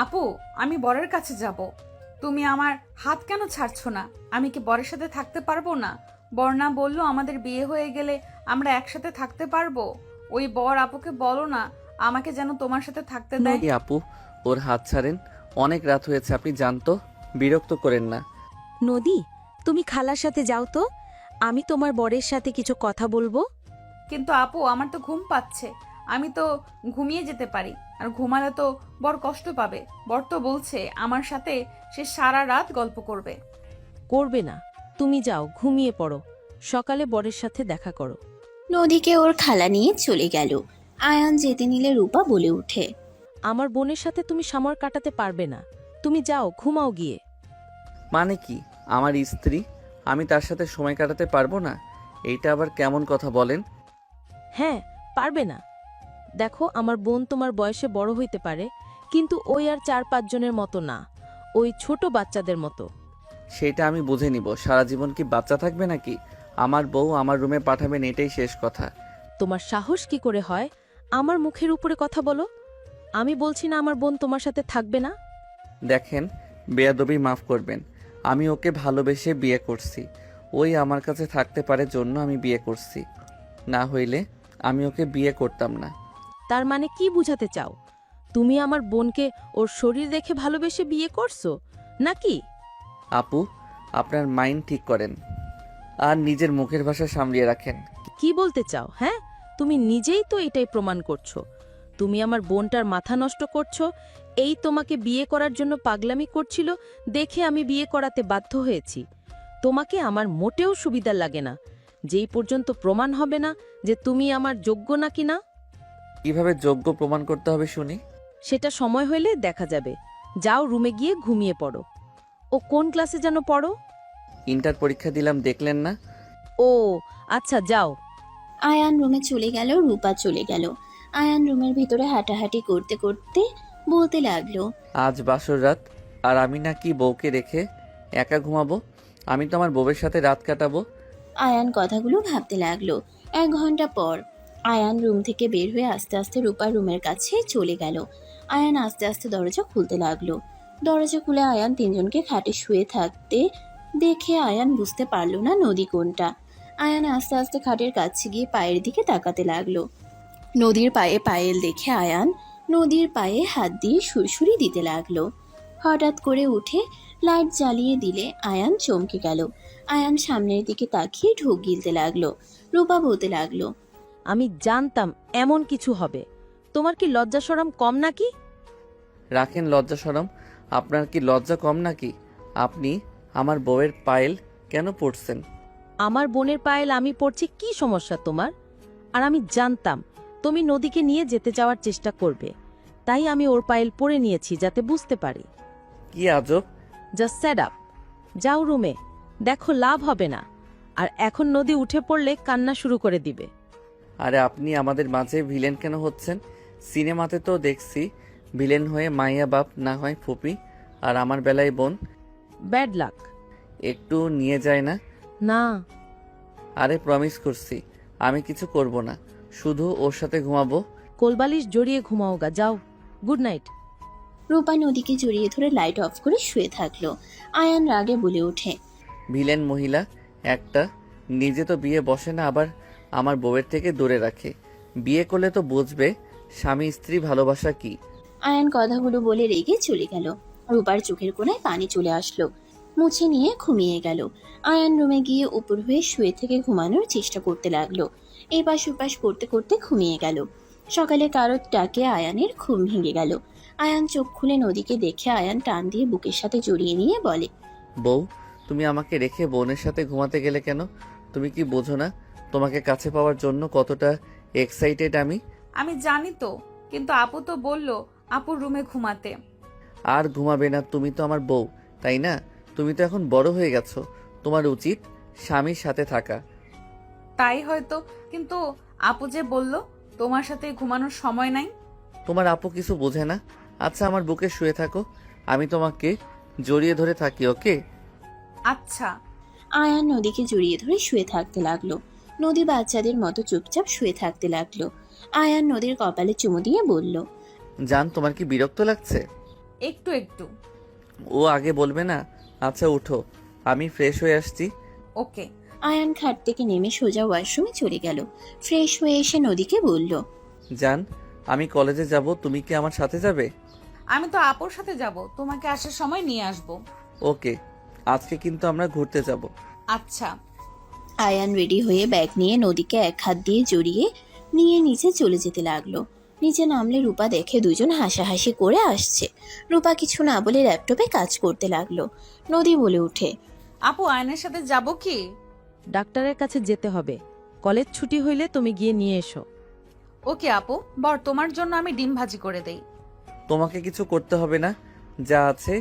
আপু, আমি বরের কাছে যাব। তুমি আমার হাত কেন ছাড়ছো না? আমি কি বরের সাথে থাকতে পারবো না? বর না বললো আমাদের বিয়ে হয়ে গেলে আমরা একসাথে থাকতে পারবো। ওই বর আপুকে বলো না আমাকে যেন তোমার সাথে থাকতে দেয়। নদী আপু, ওর হাত ছাড়েন। অনেক রাত হয়েছে, আপনি জানতো, বিরক্ত করেন না। নদী, তুমি খালার সাথে যাও তো, আমি তোমার বরের সাথে কিছু কথা বলবো। কিন্তু আপু, আমার তো ঘুম পাচ্ছে। আমি তো ঘুমিয়ে যেতে পারি, আর ঘুমালে তো বর কষ্ট পাবে। বর তো বলছে আমার সাথে সে সারা রাত গল্প করবে। করবে না, তুমি যাও ঘুমিয়ে পড়ো, সকালে বরের সাথে দেখা করো। নদীকে ওর খালা নিয়ে চলে গেল। আয়ান যেতে নিলে রূপা বলে ওঠে। আমার বোনের সাথে তুমি সময় কাটাতে পারবে না, তুমি যাও ঘুমাও গিয়ে। মানে কি, আমার স্ত্রী, আমি তার সাথে সময় কাটাতে পারবো না? এইটা আবার কেমন কথা বলেন? হ্যাঁ, পারবে না। দেখো, আমার বোন তোমার বয়সে বড় হইতে পারে, কিন্তু ওই আর 4-5 জনের মতো না, ওই ছোট বাচ্চাদের মতো। সেটা আমি বুঝে নিব। সারা জীবন কি বাচ্চা থাকবে নাকি? আমার বউ আমার রুমে পাঠাবেন, এটাই শেষ কথা। তোমার সাহস কি করে হয় আমার মুখের উপরে কথা বলো? আমি বলছি না আমার বোন তোমার সাথে থাকবে না। দেখেন, বেয়াদবি মাফ করবেন। আমি ওকে ভালোবেসে বিয়ে করছি। ওই আমার কাছে থাকতে পারে জন্য আমি বিয়ে করছি, না হইলে আমি ওকে বিয়ে করতাম না। তার মানে কি বুঝাতে চাও? তুমি আমার বোনকে ওর শরীর দেখে ভালোবেসে বিয়ে করছো নাকি? আপু, আপনার মাইন্ড ঠিক করেন আর নিজের মুখের ভাষা সামলিয়ে রাখেন। কি বলতে চাও? হ্যাঁ, তুমি নিজেই তো এটাই প্রমাণ করছো। তুমি আমার বোনটার মাথা নষ্ট করছো। এই তোমাকে বিয়ে করার জন্য পাগলামি করছিল দেখে আমি বিয়ে করাতে বাধ্য হয়েছি। তোমাকে আমার মোটেও সুবিধা লাগে না, যেই পর্যন্ত প্রমাণ হবে না যে তুমি আমার যোগ্য নাকি না। কিভাবে যোগ্য প্রমাণ করতে হবে শুনি? সেটা সময় হলে দেখা যাবে। যাও রুমে গিয়ে ঘুমিয়ে পড়ো। ও কোন ক্লাসে যেন পড়ো? ইন্টার পরীক্ষা দিলাম, দেখলেন না? ও আচ্ছা, যাও। আয়ান রুমে চলে গেল, রূপা চলে গেল। আয়ান রুমের ভিতরে হাঁটাহাঁটি করতে করতে বলতে লাগলো। আজ বাসর রাত, আর আমি নাকি বউকে রেখে একা ঘুমাবো? আমি তো আমার বউয়ের সাথে রাত কাটাবো। আয়ান কথাগুলো ভাবতে লাগলো। 1 ঘন্টা পর আয়ান রুম থেকে বের হয়ে আস্তে আস্তে রূপার রুমের কাছে চলে গেল। আয়ান আস্তে আস্তে দরজা খুলতে লাগলো। দরজা খুলে আয়ান তিনজনকে খাটে শুয়ে থাকতে দেখে আয়ান বুঝতে পারল না নদী কোনটা। আয়ান আস্তে আস্তে খাটের কাছে গিয়ে পায়ের দিকে তাকাতে লাগলো। নদীর পায়ে পায়েল দেখে আয়ান নদীর পায়ে হাত দিয়ে সুরসুরি দিতে লাগলো। হঠাৎ করে উঠে লাইট জ্বালিয়ে দিলে আয়ান চমকে গেল। আয়ান সামনের দিকে তাকিয়ে ঢোক গিলতে লাগলো। রূপা বলতে লাগলো। আমি জানতাম এমন কিছু হবে। তোমার কি লজ্জা শরম কম নাকি? রাখেন লজ্জা শরম। আপনার কি লজ্জা কম নাকি? আপনি আমার বউয়ের পায়েল কেন পড়ছেন? আমার বোনের পায়েল আমি পড়ছি, কি সমস্যা তোমার? আর আমি জানতাম তুমি নদীকে নিয়ে যেতে যাওয়ার চেষ্টা করবে, তাই আমি ওর পায়েল পরে নিয়েছি যাতে বুঝতে পারি। কি আজব! Just set up. যাও রুমে, দেখো লাভ হবে না। আর এখন নদী উঠে পড়লে কান্না শুরু করে দিবে। আরে আপনি আমাদের মাঝে ভিলেন কেন হচ্ছেন? সিনেমাতে তো দেখছি ভিলেন হয়ে মাইয়া বাপ না হয় ফুপি, আর আমার বেলায় বোন। Bad luck. একটু নিয়ে যায় না? না। আরে প্রমিস করছি আমি কিছু করব না, শুধু ওর সাথে ঘুমাবো। কোলবালিশ জড়িয়ে ঘুমাওগা, যাও। Good night. রূপা নদীকে জড়িয়ে ধরে লাইট অফ করে শুয়ে থাকলো। আয়ান রাগে বলে ওঠে। ভিলেন মহিলা একটা, নিজে তো বিয়ে বসে না, আবার আমার বউয়ের থেকে দূরে রাখে। বিয়ে করলে তো বুঝবে স্বামী স্ত্রী ভালোবাসা কি। আয়ান কথাগুলো বলে রেগে চলে গেল। রূপার চোখের কোণায় পানি চলে আসলো। মুছে নিয়ে ঘুমিয়ে গেল। আয়ান রুমে গিয়ে উপর হয়ে শুয়ে থেকে ঘুমানোর চেষ্টা করতে লাগলো। এপাশ ওপাশ করতে করতে ঘুমিয়ে গেল। সকালে কারোর ডাকে আয়ানের ঘুম ভেঙে গেল। আয়ান চোখ খুলে নদীকে দেখে আয়ান টান দিয়ে বুকের সাথে জড়িয়ে নিয়ে বলে। বউ, তুমি আমাকে রেখে বোনের সাথে ঘুমাতে গেলে কেন? তুমি কি বোঝো না তোমাকে কাছে পাওয়ার জন্য কতটা এক্সাইটেড আমি? আমি জানি তো, কিন্তু আপু তো বললো আপুর রুমে ঘুমাতে। আর ঘুমাবে না? তুমি তো আমার বউ, তাই না? তুমি তো এখন বড় হয়ে গেছো, তোমার উচিত স্বামীর সাথে থাকা। তাই হয়তো, কিন্তু আপু যে বলল তোমার সাথে ঘুমানোর সময় নাই। তোমার আপু কিছু বোঝে না? আচ্ছা, আমার বুকে শুয়ে থাকো, আমি তোমাকে জড়িয়ে ধরে থাকি, ওকে? আচ্ছা। আয়ান নদীকে জড়িয়ে ধরে শুয়ে থাকতে লাগলো। নদী বাচ্চাদের মতো চুপচাপ শুয়ে থাকতে লাগলো। আয়ান নদীর কপালে চুমু দিয়ে বলল। জান, তোমার কি বিরক্ত লাগছে? একটু একটু। ও আগে বলবে না? আচ্ছা উঠো, আমি ফ্রেশ হয়ে আসছি। ওকে। আয়ান খাট থেকে নেমে সোজা ওয়াশরুমে চলে গেল। ফ্রেশ হয়ে এসে নদীকে বলল, জান, আমি কলেজে যাব, তুমি কি আমার সাথে যাবে? আমি তো আপুর সাথে যাব, তোমাকে আসার সময় নিয়ে আসব। ওকে, আজকে কিন্তু আমরা ঘুরতে যাব। আচ্ছা। আয়ান রেডি হয়ে ব্যাগ নিয়ে নদীকে এক হাত দিয়ে জড়িয়ে নিয়ে নিচে চলে যেতে লাগলো। নিচে নামলে রূপা দেখে দুজন হাসাহাসি করে আসছে। রূপা কিছু না বলে ল্যাপটপে কাজ করতে লাগলো। নদী বলে ওঠে, আপু আয়নের সাথে যাব কি? ডাক্তারের কাছে যেতে হবে। কলেজ ছুটি হইলে তুমি গিয়ে নিয়ে এসো। ওকে আপু, বর তোমার জন্য আমি ডিম ভাজি করে দেই। তোমাকে কিছু করতে হবে না, যা আছে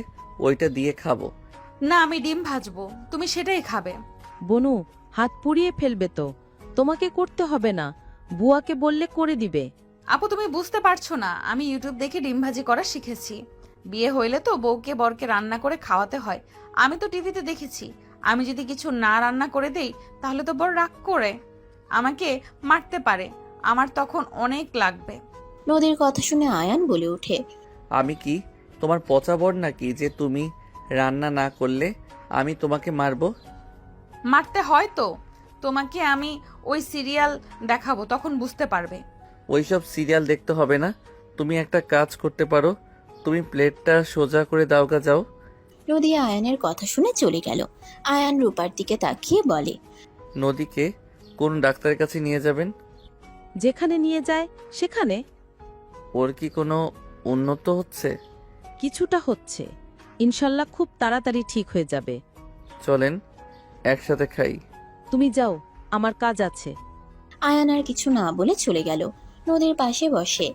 ওইটা দিয়ে খাবো। না, আমি ডিম ভাজবো, তুমি সেটাই খাবে। বনু, হাত পুড়িয়ে ফেলবে তো। তোমাকে করতে হবে না, বুয়াকে বললে করে দিবে। আপু তুমি বুঝতে পারছো না, আমি ইউটিউব দেখে ডিম ভাজি করা শিখেছি। বিয়ে হইলে তো বউকে বরকে রান্না করে খাওয়াতে হয়। আমি তো টিভিতে দেখেছি, আমি যদি কিছু না রান্না করে দেই তাহলে তো বর রাগ করে আমাকে মারতে পারে, আমার তখন অনেক লাগবে। নদীর কথা শুনে আয়ান বলে ওঠে, আমি কি তোমার পচা বর নাকি যে তুমি রান্না না করলে আমি তোমাকে মারবো? মারতে হয় তো, তোমাকে আমি ওই সিরিয়াল দেখাবো, তখন বুঝতে পারবে। ওইসব সিরিয়াল দেখতে হবে না, তুমি একটা কাজ করতে পারো, তুমি প্লেটটা সোজা করে দাওগা যাও। নদী আয়ানের কথা শুনে চলে গেল। আয়ান রূপার দিকে তাকিয়ে বলে, নদীকে কোন ডাক্তারের কাছে নিয়ে যাবেন? যেখানে নিয়ে যায় সেখানে। ওর কি কোনো উন্নত হচ্ছে? কিছুটা হচ্ছে, ইনশাল্লাহ খুব তাড়াতাড়ি ঠিক হয়ে যাবে। চলেন একসাথে খাই। তুমি যাও, আমার কাজ আছে। আয়ান আর কিছু না বলে চলে গেল। নদীর পাশে বসে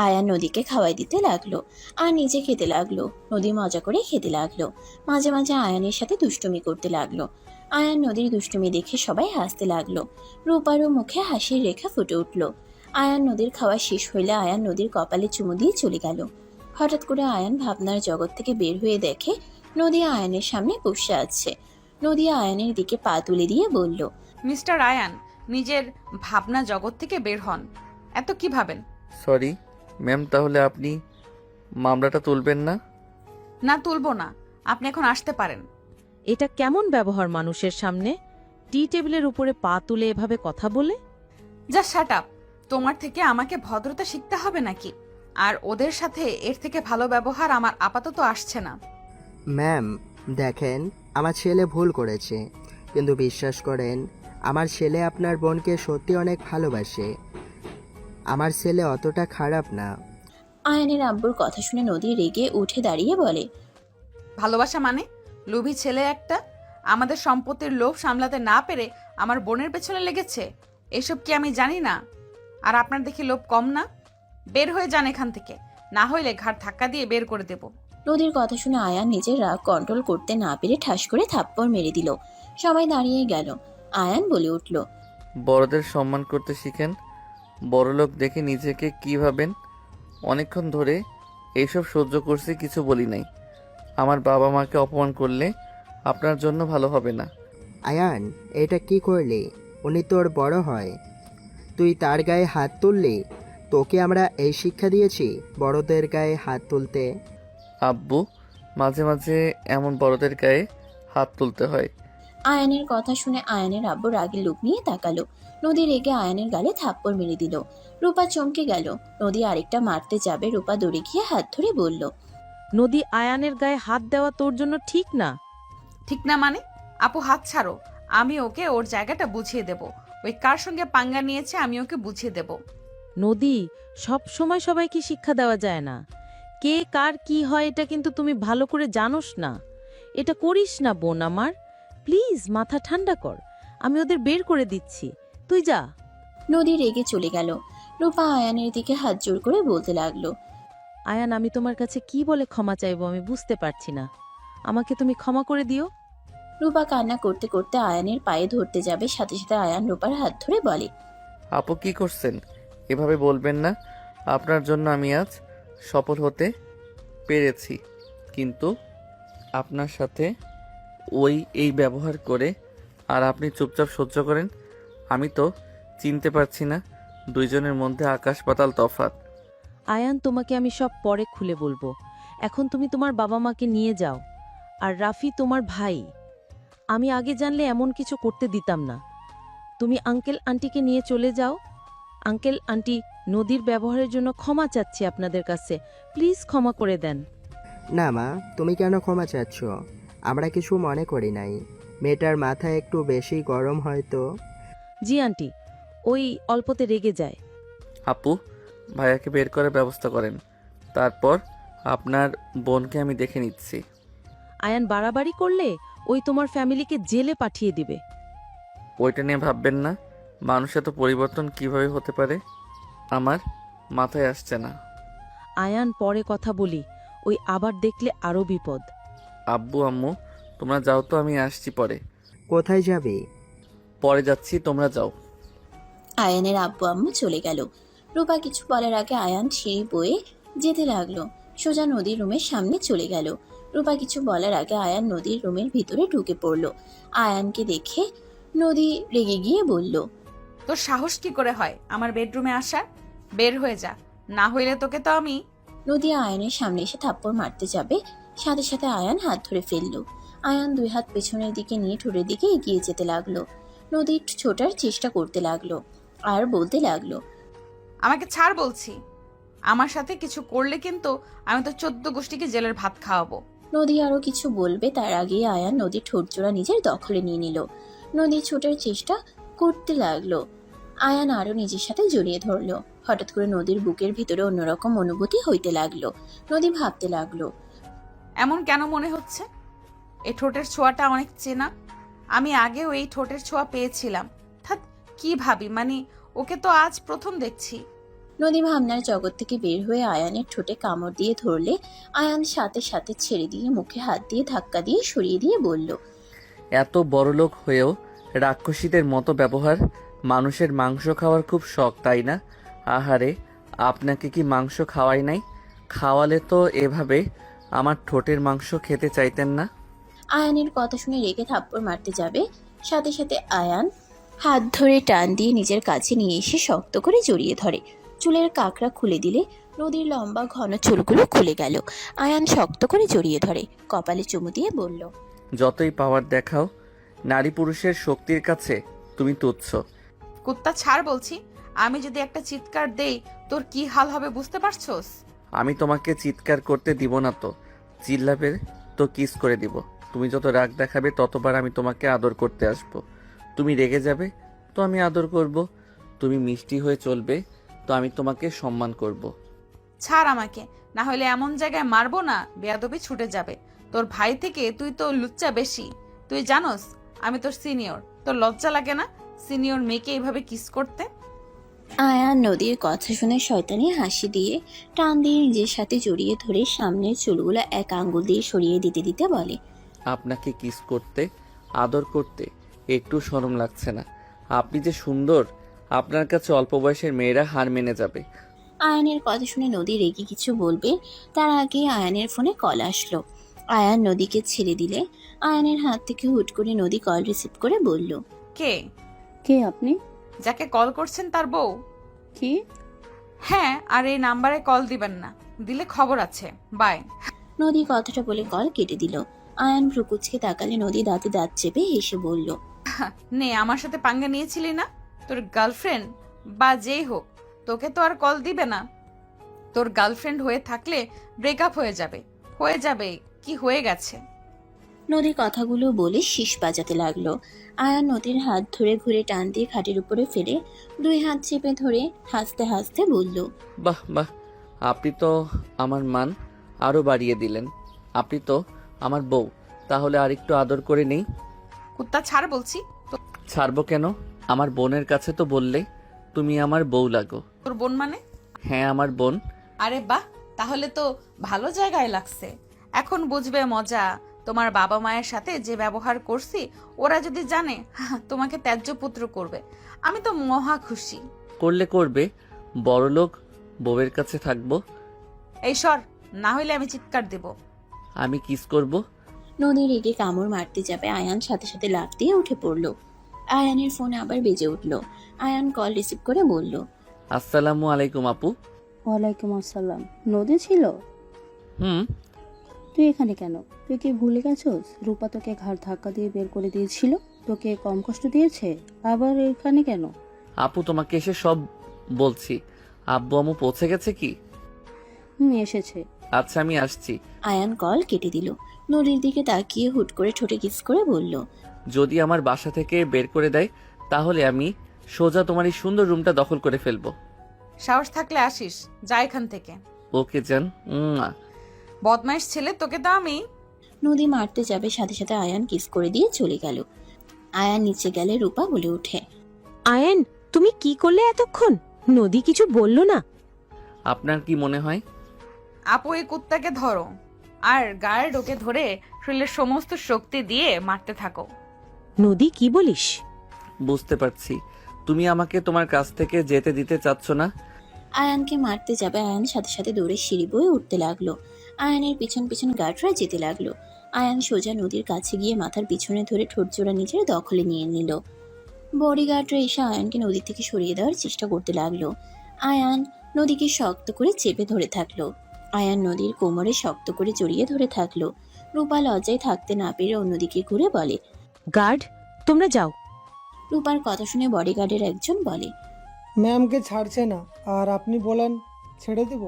আয়ান নদীকে খাওয়াই দিতে লাগলো আর নিজে খেতে লাগলো। নদী মজা করে খেতে লাগলো, মাঝে মাঝে আয়ানের সাথে দুষ্টুমি করতে লাগলো। আয়ান নদীর দুষ্টুমি দেখে সবাই হাসতে লাগলো। রূপারও মুখে হাসির রেখা ফুটে উঠল। আয়ান নদীর খাওয়া শেষ হইলে আয়ান নদীর কপালে চুমু দিয়ে চলে গেল। হঠাৎ করে আয়ান ভাবনার জগৎ থেকে বের হয়ে দেখে নদী আয়ানের সামনে বসে আছে। নদী আয়ানের দিকে পা তুলে দিয়ে বলল, মিস্টার আয়ান, নিজের ভাবনা জগৎ থেকে বের হন। এত কি ভাবেন? সরি ম্যাম, তাহলে আপনি মামলাটা তুলবেন না? না, তুলবো না, আপনি এখন আসতে পারেন। এটা কেমন ব্যবহার মানুষের সামনে? টি টেবিলের উপরে পা তুলে এভাবে কথা বলে? যা শাট আপ, তোমার থেকে আমাকে ভদ্রতা শিখতে হবে নাকি? আর ওদের সাথে এর থেকে ভালো ব্যবহার আমার আপাতত আসছে না। ম্যাম দেখেন, আমার ছেলে ভুল করেছে, কিন্তু বিশ্বাস করেন আমার ছেলে আপনার বোনকে সত্যি অনেক ভালোবাসে। আমার ছেলে অতটা খারাপ না। আয়ানের আব্বুর কথা শুনে নদী রেগে উঠে দাঁড়িয়ে বলে, ভালোবাসা মানে? লোভী ছেলে একটা, আমাদের সম্পত্তির লোভ সামলাতে না পেরে আমার বোনের পেছনে লেগেছে। এসব কি আমি জানি না? আর আপনার দেখি লোভ কম না? বের হয়ে যান এখান থেকে, না হইলে ঘাড় ধাক্কা দিয়ে বের করে দেব। নদীর কথা শুনে আয়ান নিজের রাগ কন্ট্রোল করতে না পেরে ঠাস করে থাপ্পড় মেরে দিল। সবাই দাঁড়িয়ে গেল। আয়ান বলে উঠল, বড়দের সম্মান করতে শিখেন। বড়লোক দেখে নিজেকে কি ভাবেন? অনেকক্ষণ ধরে এইসব সহ্য করছি, কিছু বলি নাই। আমার বাবা মাকে অপমান করলে আপনার জন্য ভালো হবে না। আয়ান, এটা কি করলি? উনি তোর বড় হয়, তুই তার গায়ে হাত তুললি? তোকে আমরা এই শিক্ষা দিয়েছি বড়দের গায়ে হাত তুলতে? আব্বু, মাঝে মাঝে এমন বড়দের গায়ে হাত তুলতে হয়। আয়ানের কথা শুনে আয়ানের আব্বু রাগের লুক নিয়ে তাকালো। নদী রেগে আয়ানের গালে থাপ্পড় মেরে দিল। রূপা চমকে গেল। নদী আরেকটা মারতে যাবে, রূপা দৌড়ে গিয়ে হাত ধরে বলল, নদী আয়ানের গায়ে হাত দেওয়া তোর জন্য ঠিক না। ঠিক না মানে? আপু হাত ছাড়ো, আমি ওকে ওর জায়গাটা বুঝিয়ে দেব। ওই কার সঙ্গে পাঙ্গা নিয়েছে আমি ওকে বুঝিয়ে দেব। নদী, সব সময় সবাইকে শিক্ষা দেওয়া যায় না। কে কার কি হয় এটা কিন্তু তুমি ভালো করে জানোস না। এটা করিস না বোন আমার, প্লিজ মাথা ঠান্ডা কর। আমি ওদের বের করে দিচ্ছি, তুই যা। নদী রেগে চলে গেল। রূপা আয়ানের দিকে হাত জোর করে বলতে লাগলো, আয়ান, আমি তোমার কাছে কি বলে ক্ষমা চাইবো আমি বুঝতে পারছি না। আমাকে তুমি ক্ষমা করে দিও। রূপা কান্না করতে করতে আয়ানের পায়ে ধরতে যাবে, সাথে সাথে আয়ান রূপার হাত ধরে বলে, আপু কি করছেন? এভাবে বলবেন না। আপনার জন্য আমি আজ সফল হতে পেরেছি, কিন্তু আপনার সাথে এই ব্যবহার করে আর আপনি চুপচাপ সহ্য করেন। আমি তো চিনতে পারছি না, দুইজনের মধ্যে আকাশ পাতাল তফাৎ। আয়ান, তোমাকে আমি সব পরে খুলে বলবো। এখন তুমি তোমার বাবা মাকে নিয়ে যাও। আর রাফি তোমার ভাই। আমি আগে জানলে এমন কিছু করতে দিতাম না। তুমি আঙ্কেল আন্টিকে নিয়ে চলে যাও। আঙ্কেল আন্টি, নদীর ব্যবহারের জন্য ক্ষমা চাচ্ছি আপনাদের কাছে, প্লিজ ক্ষমা করে দেন। না মা, তুমি কেন ক্ষমা চাচ্ছ? আমরা কিছু মনে করি নাই। মেয়েটার মাথা একটু বেশি গরম হয়তো। জি আন্টি, ওই অল্পতে রেগে যায়। আপু, ভাইয়াকে বের করার ব্যবস্থা করেন। তারপর আপনার বোনকে আমি দেখে নিচ্ছি। আয়ান বাড়াবাড়ি করলে ওই তোমার ফ্যামিলিকে জেলে পাঠিয়ে দিবে। ওইটা নিয়ে ভাববেন না। মানুষ এত পরিবর্তন কিভাবে হতে পারে আমার মাথায় আসছে না। আয়ান, পরে কথা বলি, ওই আবার দেখলে আরো বিপদ। আব্বু আম্মু, তোমরা যাও তো, আমি আসছি পরে। কোথায় যাবি? পরে যাচ্ছি, তোমরা যাও। আয়ানের আব্বু আম্মু চলে গেল। রূপা কিছু বলার আগে আয়ান সিঁড়ি বয়ে যেতে লাগলো, সোজা নদীর রুমের সামনে চলে গেল। রূপা কিছু বলার আগে আয়ান নদীর রুমের ভিতরে ঢুকে পড়ল। আয়ানকে দেখে নদী রেগে গিয়ে বলল, তোর সাহস কি করে হয় আমার বেডরুমে আসার? বের হয়ে যা, না হইলে তোকে তো আমি। নদী আয়ানের সামনে এসে থাপ্পড় মারতে যাবে, সাথে সাথে আয়ান হাত ধরে ফেলল। আয়ান দুই হাত পেছনের দিকে নিয়ে ঠোঁটের দিকে এগিয়ে যেতে লাগলো। নদী ছোটার চেষ্টা করতে লাগলো আর বলতে লাগলো, আমাকে ছাড় বলছি। আমার সাথে কিছু করলে কিন্তু আমি তো 14 গোষ্ঠীকে জেলের ভাত খাওয়াবো। নদী আরো কিছু বলবে তার আগে আয়ান নদীর ঠোঁটজোড়া নিজের দখলে নিয়ে নিল। নদী ছোটার চেষ্টা করতে লাগলো। আয়ান আরো নিজের সাথে জড়িয়ে ধরলো। হঠাৎ করে নদীর বুকের ভিতরে অন্যরকম অনুভূতি হইতে লাগলো। নদী ভাবতে লাগলো, এমন কেন মনে হচ্ছে? এই ঠোঁটের ছোঁয়াটা অনেক চেনা। আমি আগেও এই ঠোঁটের ছোঁয়া পেয়েছিলাম। থাক, কি ভাবি, মানে ওকে তো আজ প্রথম দেখছি। নদী ভাবনার জগৎ থেকে বের হয়ে আয়ানের ঠোঁটে কামড় দিয়ে ধরলে আয়ান সাথে সাথে ছেড়ে দিয়ে মুখে হাত দিয়ে ধাক্কা দিয়ে সরিয়ে দিয়ে বলল, এত বড়লোক হয়েও রাক্ষসীদের মতো ব্যবহার। মানুষের মাংস খাওয়ার খুব শখ, তাই না? আহারে, আপনাকে কি মাংস খাওয়াই নাই? খাওয়ালে তো এভাবে আমার ঠোঁটের মাংস খেতে চাইতেন না। আয়ানের কথা শুনে রেগে থাপ্পড় মারতে যাবে, সাথে সাথে আয়ান হাত ধরে টান দিয়ে নিজের কাছে নিয়ে এসে শক্ত করে জড়িয়ে ধরে। চুলের কাঁকড়া খুলে দিলে নদীর লম্বা ঘন চুলগুলো খুলে গেল। আয়ান শক্ত করে জড়িয়ে ধরে, কপালে চুমু দিয়ে বলল, যতই পাওয়ার দেখাও, নারী পুরুষের শক্তির কাছে তুমি তুচ্ছ। কুত্তা ছাড় বলছি। আমি যদি একটা চিৎকার দেই তোর কি হাল হবে বুঝতে পারছোস? আমি তোমাকে চিৎকার করতে দিব না তো। চিল্লাবে তো কিস করে দিব। তুমি যত রাগ দেখাবে ততবার আমি তোমাকে আদর করতে আসব। তুমি রেগে যাবে তো আমি আদর করব। তুমি মিষ্টি হয়ে চলবে তো আমি তোমাকে সম্মান করব। ছাড় আমাকে, না হলে এমন জায়গায় মারবো না বেয়াদবি ছুটে যাবে। তোর ভাই থেকে তুই তো লুচ্চা বেশি। তুই জানোস আমি তোর সিনিয়র। তোর লজ্জা লাগে না সিনিয়র মেয়েকে এইভাবে কিস করতে? আয়ান নদীর কথা শুনে শয়তানি হাসি দিয়ে টান দিয়ে নিজের সাথে জড়িয়ে ধরে সামনের চুলগুলো এক আঙ্গুল দিয়ে সরিয়ে দিতে দিতে বলে, আপনাকে কিস করতে, আদর করতে একটু শরম লাগছে না? আপনি যে সুন্দর, আপনার কাছে অল্প বয়সের মেয়েরা হার মেনে যাবে। আয়ানের কথা শুনে নদী রেগে কিছু বলবে তার আগে আয়ানের ফোনে কল আসলো। আয়ান নদীকে ছেড়ে দিলে আয়ানের হাত থেকে হুট করে নদী কল রিসিভ করে বলল, কে? কে আপনি? যাকে কল করছেন তার বউ? কি? হ্যাঁ, আর এই নাম্বারে কল দিবেন না, দিলে খবর আছে। বাই। নদী কথাটা বলে কল কেটে দিল। আয়ান ভ্রুকুচকে তাকালে নদী দাঁতে দাঁত চেপে হেসে বলল, নে, আমার সাথে পাঙ্গা নিয়েছিলি না? তোর গার্লফ্রেন্ড বা যেই হোক তোকে তো আর কল দিবে না। তোর গার্লফ্রেন্ড হয়ে থাকলে ব্রেকআপ হয়ে যাবে। হয়ে যাবে কি, হয়ে গেছে। নদী কথাগুলো বলে শীষ বাজাতে লাগলো। আয়ান নদীর হাত ধরে ঘুরে টান দিয়ে খাটের উপরে ফেলে দুই হাত চেপে ধরে হাসতে হাসতে বলল, বাহ বাহ, আপনি তো আমার মান আরও বাড়িয়ে দিলেন। আপনি তো আমার বউ, তাহলে আরেকটু আদর করে নেই। কুত্তা ছাড় বলছি। ছাড়বো কেন? আমার বোনের কাছে তো বললে তুমি আমার বউ লাগো। তোর বোন মানে? হ্যাঁ, আমার বোন। আরে বাহ, তাহলে তো ভালো জায়গায় লাগছে। এখন বুঝবে মজা। তোমার বাবা মায়ের সাথে যে ব্যবহার করছি ওরা যদি জানে তোমাকে ত্যায্য পুত্র করবে। আমি তো মহা খুশি। করলে করবে, বড়লোক বউয়ের কাছে থাকবো। এই সর, না হইলে আমি চিৎকার দেব। আমি কিস করব। নদী রেগে কামড় মারতে যাবে আয়ান সাথে সাথে লাফ দিয়ে উঠে পড়ল। আয়ানের ফোন আবার বেজে উঠল। আয়ান কল রিসিভ করে বলল, আসসালামু আলাইকুম আপু। ওয়ালাইকুম আসসালাম। নদী ছিল? হুম, তুই এখানে কেন? তুই কি ভুলে গেছস রূপা তোকে ঘাড় ধাক্কা দিয়ে বের করে দিয়েছিল? তোকে কম কষ্ট দিয়েছে? আবার এখানে কেন? আপু তোমাকে এসে সব বলছি। আব্বু আম্মু পৌঁছে গেছে কি? এসেছে। আচ্ছা আমি আসছি। আয়ান কল কেটে দিল। নদীর দিকে তাকিয়ে হুট করে ঠোঁটে কিস করে বলল, যদি আমার বাসা থেকে বের করে দেয় তাহলে আমি সোজা তোমার এই সুন্দর রুমটা দখল করে ফেলবো। সাহস থাকলে আসিস, যা এখান থেকে। ওকে জান। বদমাইশ ছেলে, তোকে তো আমি। নদী মারতে যাবে, সাথে সাথে আয়ান কিস করে দিয়ে চলে গেল। আয়ান নিচে গেলে রূপা বলে ওঠে, আয়েন, তুমি কি করলে এতক্ষণ? নদী কিছু বললো না? আপনার কি মনে হয়? আপু, এই কুত্তাকে ধরো আর গায়ে ঢোকে ধরে শরীরের সমস্ত শক্তি দিয়ে মারতে থাকো। নদী, কি বলিস? বুঝতে পারছি তুমি আমাকে তোমার কাছ থেকে যেতে দিতে চাচ্ছ না। আয়ানকে মারতে যাবে। আয়ান সাথে সাথে দৌড়ে সিঁড়ি বয়ে উঠতে লাগলো। আয়ানের পিছন পিছন গার্ডরা যেতে লাগলো। আয়ান সোজা নদীর কাছে গিয়ে মাথার পিছনে ধরে ঠোঁটজোড়া নিজের দখলে নিয়ে নিল। বডিগার্ডরা এসে আয়ানকে নদী থেকে সরিয়ে দেওয়ার চেষ্টা করতে লাগলো। আয়ান নদীকে শক্ত করে চেপে ধরে থাকলো। আয়ান নদীর কোমরে শক্ত করে জড়িয়ে ধরে থাকলো। রূপা লজ্জায় থাকতে না পেরে অন্যদিকে ঘুরে বলে, গার্ড, তোমরা যাও। রূপার কথা শুনে বডিগার্ডের একজন বলে, ম্যামকে ছাড়ছে না, আর আপনি বলেন ছেড়ে দেব?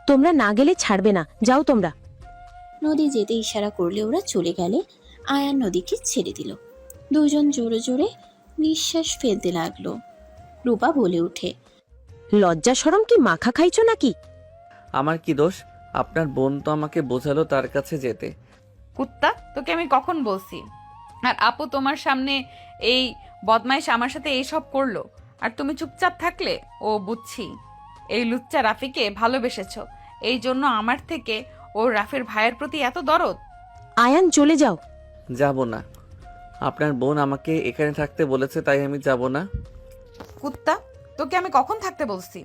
তোমরা না গেলে ছাড়বে না, যাও তোমরা। নদী যেতে ইশারা করলে ওরা চলে গেলে আয়ান নদীকে ছেড়ে দিল। দুজন জোরে জোরে নিঃশ্বাস ফেলতে লাগলো। রূপা বলে ওঠে, লজ্জা শরম কি মাখা খাইছো নাকি? আমার কি দোষ? আপনার বোন তো আমাকে বোঝালো তার কাছে যেতে। কুত্তা, তোকে আমি কখন বলছি? আর আপু তোমার সামনে এই বদমাইশ আমার সাথে এই সব করলো আর তুমি চুপচাপ থাকলে? ও বুঝছি, এই লুচ্চা রাফিকে ভালোবেসেছো, এই জন্য আমার থেকে ও রাফির ভাইয়ের প্রতি এত দরদ। আয়ান, চলে যাও। যাব না। আপনার বোন আমাকে এখানে থাকতে বলেছে তাই আমি যাব না। কুত্তা, তোকে আমি কখন থাকতে বলছি?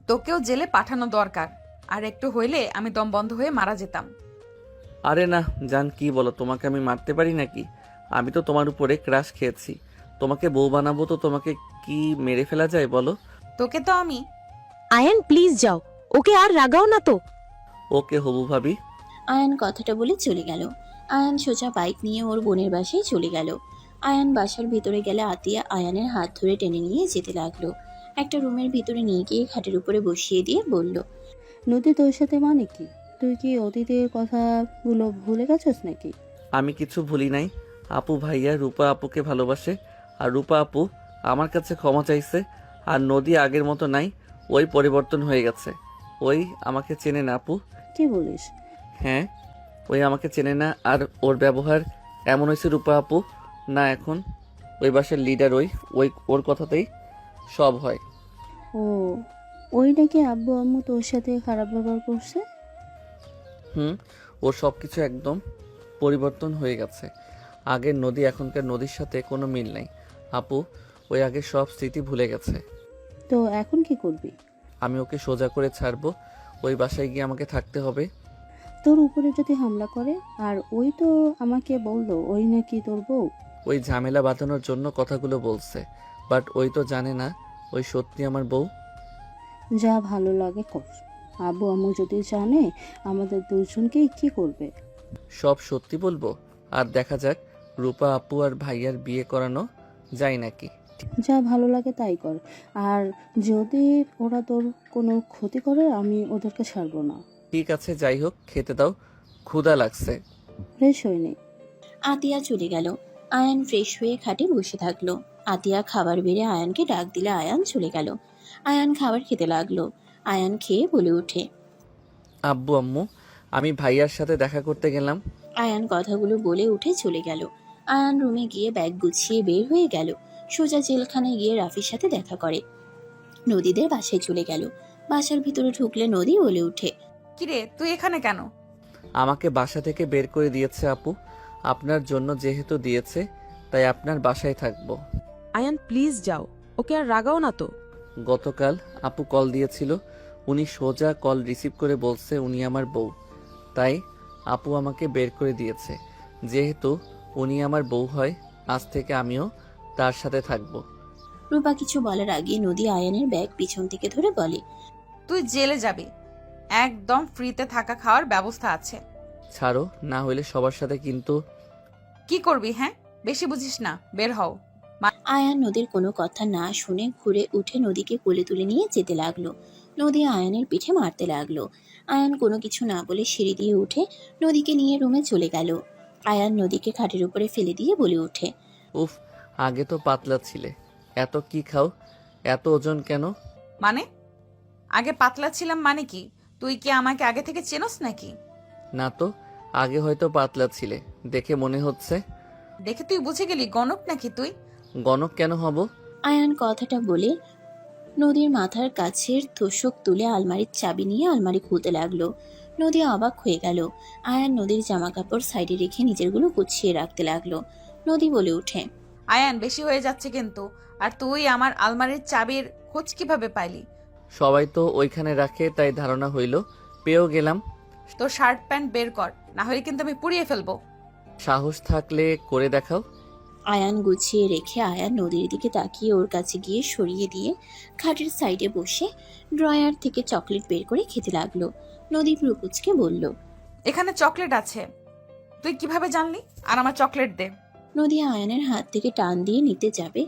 তোকেও জেলে পাঠানো দরকার, আর একটু হইলে আমি দম বন্ধ হয়ে মারা যেতাম। আরে না জান, কি বলো? তোমাকে আমি মারতে পারি নাকি? আমি তো তোমার উপরে ক্রাশ খেয়েছি। তোমাকে বউ বানাবো তো তোমাকে কি মেরে ফেলা যায় বলো? তোকে তো আমি। আয়ান, প্লিজ যাও, ওকে আর রাগাও না তো। ওকে হবু ভাবি। আয়ান কথাটা বলে চলে গেল। আয়ান সোজা বাইক নিয়ে ওর বোনের বাসায় চলে গেল। আয়ান বাসার ভিতরে গেলে আতিয়া আয়ানের হাত ধরে টেনে নিয়ে যেতে লাগলো। একটা রুমের ভিতরে নিয়ে গিয়ে খাটের উপরে বসিয়ে দিয়ে বলল, নদী তোর সাথে মানে কি? তুই কি অতীতের কথাগুলো ভুলে গেছস নাকি? আমি কিছু ভুলি নাই। আপু ভাইয়া রূপা আপুকে ভালোবাসে, আর রূপা আপু আমার কাছে ক্ষমা চাইছে। আর নদী আগের মতো নাই, ওই পরিবর্তন হয়ে গেছে। ওই আমাকে চেনে না আপু। কি বলিস? হ্যাঁ, ওই আমাকে চেনে না, আর ওর ব্যবহার এমন হয়েছে রূপা আপু না এখন ওই বাসার লিডার। ওই ওর কথাতেই সব হয়। ও, ওই নাকি আব্বু আম্মু তোর সাথে খারাপ ব্যবহার করছে? ওর সব কিছু একদম পরিবর্তন হয়ে গেছে। আগের নদী এখনকার নদীর সাথে কোনো মিল নাই আপু। ওই আগের সব স্মৃতি ভুলে গেছে। তো এখন কি করবি? আমি ওকে সোজা করে ছাড়বো। ওই বাসায় গিয়ে আমাকে থাকতে হবে। তোর উপরে যদি হামলা করে? আর ওই তো আমাকে বললো ওই নাকি তোর বউ। ওই ঝামেলা বাঁধানোর জন্য কথাগুলো বলছে, বাট ওই তো জানে না ওই সত্যি আমার বউ। যা ভালো লাগে কর। আব্বু আম্মু যদি জানে আমাদের দুজনকেই কি করবে? সব সত্যি বলবো, আর দেখা যাক রূপা আপু আর ভাইয়ার বিয়ে করানো যায় নাকি। যা ভালো লাগে তাই কর। আর যদি ওরা তোর কোনো ক্ষতি করে, আমি ওদেরকে ছাড়বো না। ঠিক আছে, যাই হোক, খেতে দাও, ক্ষুধা লাগছে। ফ্রেশ হয়নি। আতিয়া চলে গেল। আয়ান ফ্রেশ হয়ে খাটে বসে থাকলো। আতিয়া খাবার বেড়ে আয়ানকে ডাক দিলে আয়ান চলে গেল। আয়ান খাবার খেতে লাগলো। আয়ান খেয়ে বলে ওঠে, আব্বু আম্মু, আমি ভাইয়ার সাথে দেখা করতে গেলাম। আয়ান কথাগুলো বলে উঠে চলে গেল। আয়ান রুমে গিয়ে ব্যাগ গুছিয়ে বের হয়ে গেল। সোজা জেলখানায় গিয়ে রাফির সাথে দেখা করে। নদীদের বাসায় চলে গেল। বাসার ভিতরে ঢুকলে নদী বলে উঠে, কিরে, তুই এখানে কেন? আমাকে বাসা থেকে বের করে দিয়েছে আপু। আপনার জন্য যেহেতু দিয়েছে তাই আপনার বাসায় থাকবো। আয়ান, প্লিজ যাও, ওকে আর রাগাও না তো। গতকাল আপু কল দিয়েছিল, উনি সোজা কল রিসিভ করে বলছে উনি আমার বউ। তাই আপু আমাকে বের করে দিয়েছে। যেহেতু উনি আমার বউ হয়, আজ থেকে আমিও তার সাথে থাকবো। রূপা কিছু বলার আগে নদী আয়ানের ব্যাগ পিছন থেকে ধরে বলে, তুই জেলে যাবি, একদম ফ্রিতে থাকা খাওয়ার ব্যবস্থা আছে। ছাড়ো, না হইলে সবার সাথে কিন্তু। কি করবি হ্যাঁ? বেশি বুঝিস না, বের হও। আয়ান নদীর কোনো কথা না শুনে ঘুরে উঠে নদীকে কোলে তুলে নিয়ে যেতে লাগলো। নদী আয়ানের পিঠে মারতে লাগলো। আয়ান কোনো কিছু না বলে সিঁড়ি দিয়ে উঠে নদীকে নিয়ে রুমে চলে গেল। আয়ান নদীকে খাটের উপরে ফেলে দিয়ে বলে ওঠে, উফ, আগে তো পাতলা ছিলে, এত কি খাও, এত ওজন কেন? মানে আগে পাতলা ছিলাম মানে কি? তুই কি আমাকে আগে থেকে চেনস নাকি? না তো, আগে হয়তো পাতলা ছিলে, দেখে মনে হচ্ছে। দেখে তুই বুঝে গেলি গণক নাকি তুই? গণক কেন হব? আয়ান কথাটা বলে নদীর মাথার কাছের তোষক তুলে আলমারির চাবি নিয়ে আলমারি খুলতে লাগলো। নদী অবাক হয়ে গেল। আয়ান নদীর জামা কাপড় সাইডে রেখে নিজেরগুলো গুছিয়ে রাখতে লাগলো। নদী বলে ওঠে, আয়ান বেশি হয়ে যাচ্ছে কিন্তু। আর তুই আমার আলমারির চাবির খোঁজ কিভাবে পাইলি? সবাই তো ওইখানে রাখে, তাই ধারণা হইল, পেয়েও গেলাম। তোর শার্ট প্যান্ট বের কর, না হলে কিন্তু আমি পুড়িয়ে ফেলবো। সাহস থাকলে করে দেখাও। আয়ান গুছিয়ে রেখে আয়ান নদীর দিকে তাকিয়ে ওর কাছে গিয়ে সরিয়ে দিয়ে খাটের সাইডে বসে ড্রয়ার থেকে চকলেট বের করে খেতে লাগলো। নদী ভ্রুকুচকে বলল, এখানে চকলেট আছে, তুই কিভাবে জানলি? আর আমার চকলেট দে। নদী আয়ানের হাত থেকে টান দিয়ে নিতে যাবে,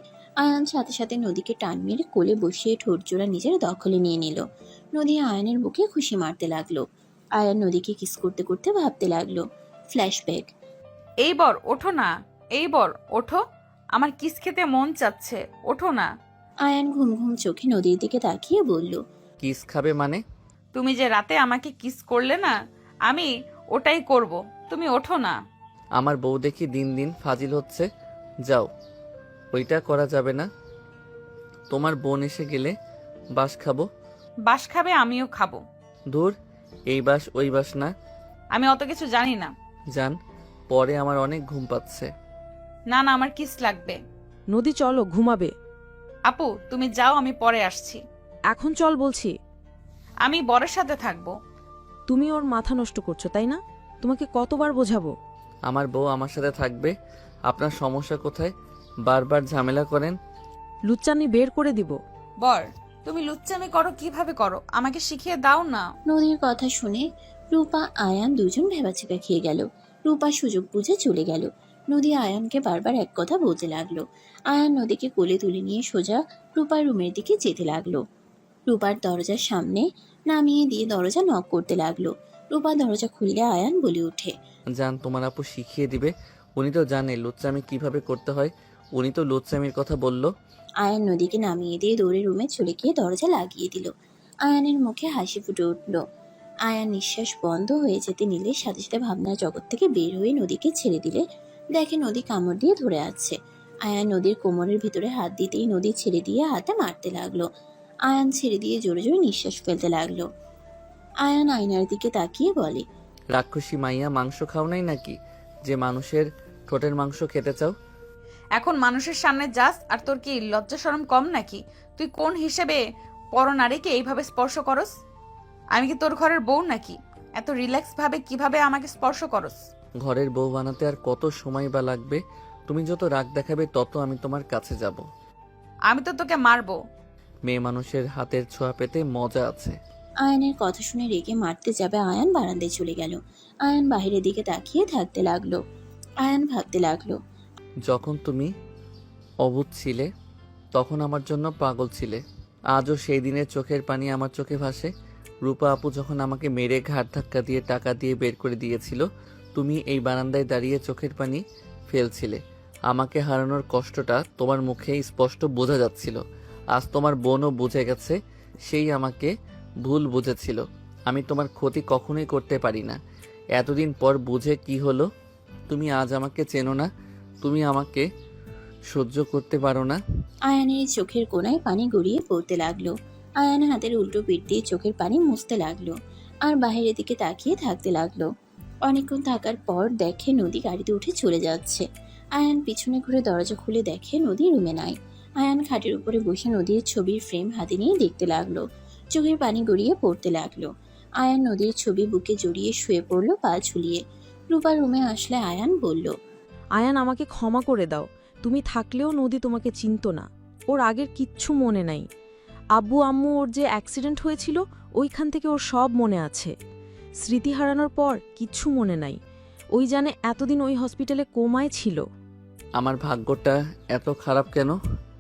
আয়ান সাথে সাথে নদীকে টান মেরে কোলে বসিয়ে ঠোঁটজোড়া নিজের দখলে নিয়ে নিল। নদী আয়ানের বুকে খুশি মারতে লাগলো। আয়ান নদীকে কিস করতে করতে ভাবতে লাগলো, ফ্ল্যাশব্যাক। এই বর ওঠো না, এই বর ওঠো, আমার কিস খেতে মন চাচ্ছে, ওঠো না। আয়ান ঘুম ঘুম চোখে নদীর দিকে তাকিয়ে বলল, কিস খাবে মানে? তুমি যে রাতে আমাকে কিস করলে না, আমি ওটাই করব, তুমি ওঠো না। আমার বউ দেখি দিন দিন ফাজিল হচ্ছে, যাও, ওইটা করা যাবে না। তোমার বোন এসে গেলে বাস খাবো। বাস খাবে, আমিও খাবো। দূর, এই বাস ওই বাস না। আমি অত কিছু জানি না। জান, পরে আমার অনেক ঘুম পাচ্ছে। না না, আমার কিস লাগবে। নদী চলো, ঘুমাবে। আপু তুমি যাও, আমি পরে আসছি। এখন চল বলছি। আমি বরের সাথে থাকবো। তুমি ওর মাথা নষ্ট করছো, তাই না? তোমাকে কতবার বোঝাবো? আমার বউ আমার সাথে থাকবে, আপনার সমস্যা কোথায়? বারবার ঝামেলা করেন। লুচ্চামি বের করে দিব। বর তুমি লুচ্চামি করো কিভাবে করো, আমাকে শিখিয়ে দাও না। নদীর কথা শুনে রূপা আয়ান দুজন ভেবাচেকা খেয়ে গেল। রূপা সুযোগ বুঝে চলে গেল। নদী আয়ানকে বারবার এক কথা বলতে লাগলো। আয়ান নদীকে কোলে তুলে নিয়ে সোজা রূপার রুমের দিকে যেতে লাগলো। রূপার দরজার সামনে নামিয়ে দিয়ে দরজা নক করতে লাগলো। রূপা দরজা খুললে আয়ান বলে ওঠে, জান, তোমার আপু শিখিয়ে দিবে। উনি তো জানে লুচ্চামি কিভাবে করতে হয়, উনি তো লুচ্চামির কথা বলল। আয়ান নদীকে নামিয়ে দিয়ে দৌড়ে রুমে চলে গিয়ে দরজা লাগিয়ে দিল। আয়ানের মুখে হাসি ফুটে উঠল। আয়ান নিঃশ্বাস বন্ধ হয়ে যেতে নিলে সাথে সাথে ভাবনার জগৎ থেকে বের হয়ে নদীকে ছেড়ে দিলে দেখে নদী কামড় দিয়ে ধরে আছে। আয়ান নদীর কোমরের ভিতরে হাত দিতেই নদী ছেড়ে দিয়ে হাতে মারতে লাগলো। আয়ান ছেড়ে দিয়ে জোরে জোরে নিঃশ্বাস ফেলতে লাগলো। আয়ান আয়নার দিকে তাকিয়ে বলে, রাক্ষসী মাইয়া, মাংস খাও নাই নাকি যে মানুষের ঠোঁটের মাংস খেতে চাও? এখন মানুষের সামনে যাস আর তোর কি লজ্জা শরম কম নাকি? তুই কোন হিসেবে পরনারীকে এইভাবে স্পর্শ করস? আমি কি তোর ঘরের বউ নাকি? এত রিল্যাক্স ভাবে কিভাবে আমাকে স্পর্শ করস? ঘরের বউ বানাতে আর কত সময় বা লাগবে? তুমি যত রাগ দেখাবে তত আমি তোমার কাছে যাব। আমি তো তোকে মারবো। মেয়ে মানুষের হাতের ছোঁয়া পেতে মজা আছে। আয়ানের কথা শুনে রেগে মারতে যাবে আয়ান বারান্দায় চলে গেল। আয়ান বাহিরের দিকে তাকিয়ে থাকতে লাগলো। আয়ান ভাবতে লাগলো, যখন তুমি অবুঝ ছিলে তখন আমার জন্য পাগল ছিলে। আজও সেই দিনের চোখের পানি আমার চোখে ভাসে। রূপা আপু যখন আমাকে মেরে ঘাট ধাক্কা দিয়ে টাকা দিয়ে বের করে দিয়েছিল, তুমি এই বারান্দায় দাঁড়িয়ে চোখের পানি ফেলছিলে। আমাকে হারানোর কষ্টটা তোমার মুখে স্পষ্ট বোঝা যাচ্ছিল। আজ তোমার বোনও বুঝে গেছে, সেই আমাকে ভুল বুঝেছিল। আমি তোমার ক্ষতি কখনোই করতে পারি না। এতদিন পর বুঝে কি হলো? তুমি আজ আমাকে চেনো না, তুমি আমাকে সহ্য করতে পারো না। আয়ানের চোখের কোণায় পানি গড়িয়ে পড়তে লাগলো। আয়ান হাতের উল্টো পিঠ দিয়ে চোখের পানি মুছতে লাগলো আর বাইরের দিকে তাকিয়ে থাকতে লাগলো। অনেকক্ষণ থাকার পর দেখে নদী গাড়িতে উঠে চলে যাচ্ছে। আয়ান পিছনে ঘুরে দরজা খুলে দেখে নদী রুমে নাই। আয়ান খাটের উপরে বসে নদীর ছবির ফ্রেম হাতে নিয়ে দেখতে লাগলো। চোখের পানি গড়িয়ে পড়তে লাগলো। আয়ান নদীর ছবি বুকে জড়িয়ে শুয়ে পড়লো পা ঝুলিয়ে। রূপা রুমে আসলে আয়ান বলল, আয়ান, আমাকে ক্ষমা করে দাও। তুমি থাকলেও নদী তোমাকে চিনতো না। ওর আগের কিচ্ছু মনে নাই। আব্বু আম্মু ওর যে অ্যাক্সিডেন্ট হয়েছিল ওইখান থেকে ওর সব মনে আছে। স্মৃতি হারানোর পর কিচ্ছু মনে নাই। ওই জানে এতদিন ওই হসপিটালে কোমায় ছিল। আমার ভাগ্যটা এত খারাপ কেন?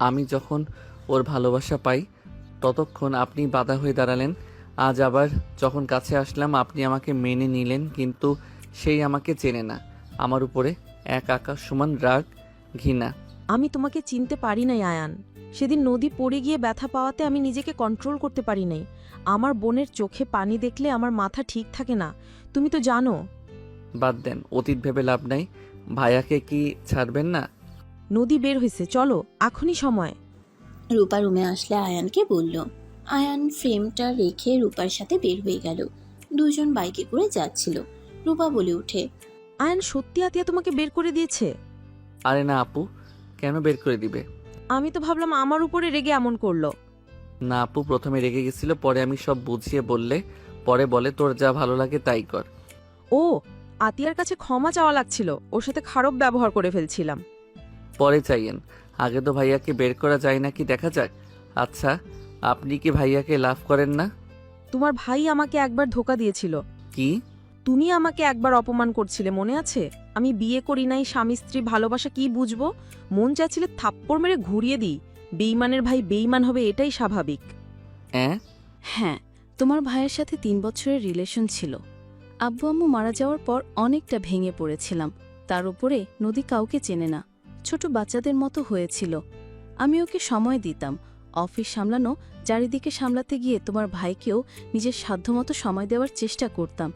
আমি যখন ওর ভালোবাসা পাই ততক্ষণ আপনি বাধা হয়ে দাঁড়ালেন। আজ আবার যখন কাছে আসলাম আপনি আমাকে মেনে নিলেন, কিন্তু সেই আমাকে চেনে না। আমার উপরে এক আকাশ সমান রাগ, ঘৃণা। আমি তোমাকে চিনতে পারি নাই আয়ান। সেদিন নদী পড়ে গিয়ে ব্যথা পাওয়াতে আমি নিজেকে কন্ট্রোল করতে পারি নাই। আমার বোনের চোখে পানি দেখলে আমার মাথা ঠিক থাকে না, তুমি তো জানো। বাদ দেন, অতীত ভেবে লাভ নাই। ভাইয়াকে কি ছাড়বেন না? নদী বের হয়েছে, চলো এখনই সময়। রূপা রুমে আসলে আয়ানকে বলল। আয়ান ফ্রেমটা রেখে রূপার সাথে বের হয়ে গেল। দুজন বাইকে করে যাচ্ছিল। রূপা বলে ওঠে, আয়ান সত্যি আতিয়া তোমাকে বের করে দিয়েছে? আরে না আপু, কেন বের করে দিবে? আমি তো ভাবলাম আমার উপরে রেগে এমন করলো। না আপু, প্রথমে রেগে গেছিল, পরে আমি সব বুঝিয়ে বললে পরে বলে তোর যা ভালো লাগে তাই কর। ও, আতিয়ার কাছে ক্ষমা চাওয়া লাগছিল, ওর সাথে খারাপ ব্যবহার করে ফেলছিলাম। পরে চাইয়েন, আগে তো ভাইয়াকে বের করা যায় নাকি দেখা যাক। আচ্ছা, আপনি কি ভাইয়াকে লাভ করেন না? তোমার ভাই আমাকে একবার ধোকা দিয়েছিল। কি? তুমি আমাকে একবার অপমান করছিলে, মনে আছে? আমি বিয়ে করি নাই, স্বামী স্ত্রী ভালোবাসা কি বুঝবো? মন চাচ্ছিলে থাপ্পড় মেরে ঘুরিয়ে দিই। বেইমানের ভাই বেইমান হবে, এটাই স্বাভাবিক। হ্যাঁ, তোমার ভাইয়ের সাথে 3 বছরের রিলেশন ছিল। আব্বু আম্মু মারা যাওয়ার পর অনেকটা ভেঙে পড়েছিলাম। তার উপরে নদী কাউকে চেনে না, ছোট বাচ্চাদের মতো হয়েছিল। আমি ওকে সময় দিতাম, অফিস সামলানো, চারিদিকে সামলাতে গিয়ে তোমার ভাইকেও নিজের সাধ্যমতো সময় দেওয়ার চেষ্টা করতাম।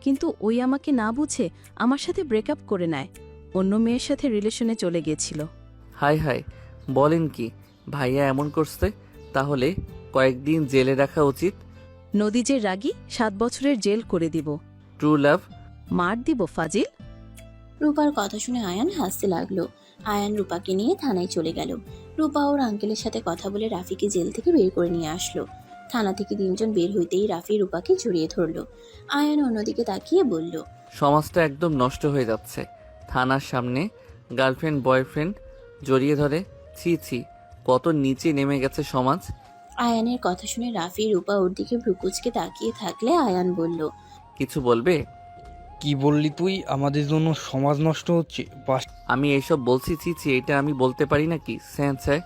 কিন্তু ওই আমাকে না বুঝে আমার সাথে ব্রেকআপ করে নেয়, অন্য মেয়ের সাথে রিলেশনে চলে গিয়েছিল। হাই হাই, বলেন কি? ভাইয়া এমন করছে? তাহলে কয়েকদিন জেলে রাখা উচিত। নদী যে রাগী, 7 বছরের জেল করে দিব। True love. মার দিব ফাজিল। রূপার কথা শুনে আয়ান হাসতে লাগলো। আয়ান রূপাকে নিয়ে থানায় চলে গেল। রূপা ওর আঙ্কেলের সাথে কথা বলে রাফিকে জেল থেকে বের করে নিয়ে আসলো। থানা থেকে 3 জন বের হইতেই রাফি রূপাকে জড়িয়ে ধরলো। আয়ান অন্যদিকে তাকিয়ে বলল, সমাজটা একদম নষ্ট হয়ে যাচ্ছে। থানার সামনে গার্লফ্রেন্ড বয়ফ্রেন্ড জড়িয়ে ধরে, ছি ছি, কত নিচে নেমে গেছে সমাজ। আয়ানের কথা শুনে রাফি রূপা ওর দিকে ভ্রুকুচকে তাকিয়ে থাকলে আয়ান বলল, কিছু বলবে? কি বললি তুই? আমাদের জন্য সমাজ নষ্ট হচ্ছে? আমি এইসব বলছি, ছি ছি, এটা আমি বলতে পারি নাকি? স্যাঁ।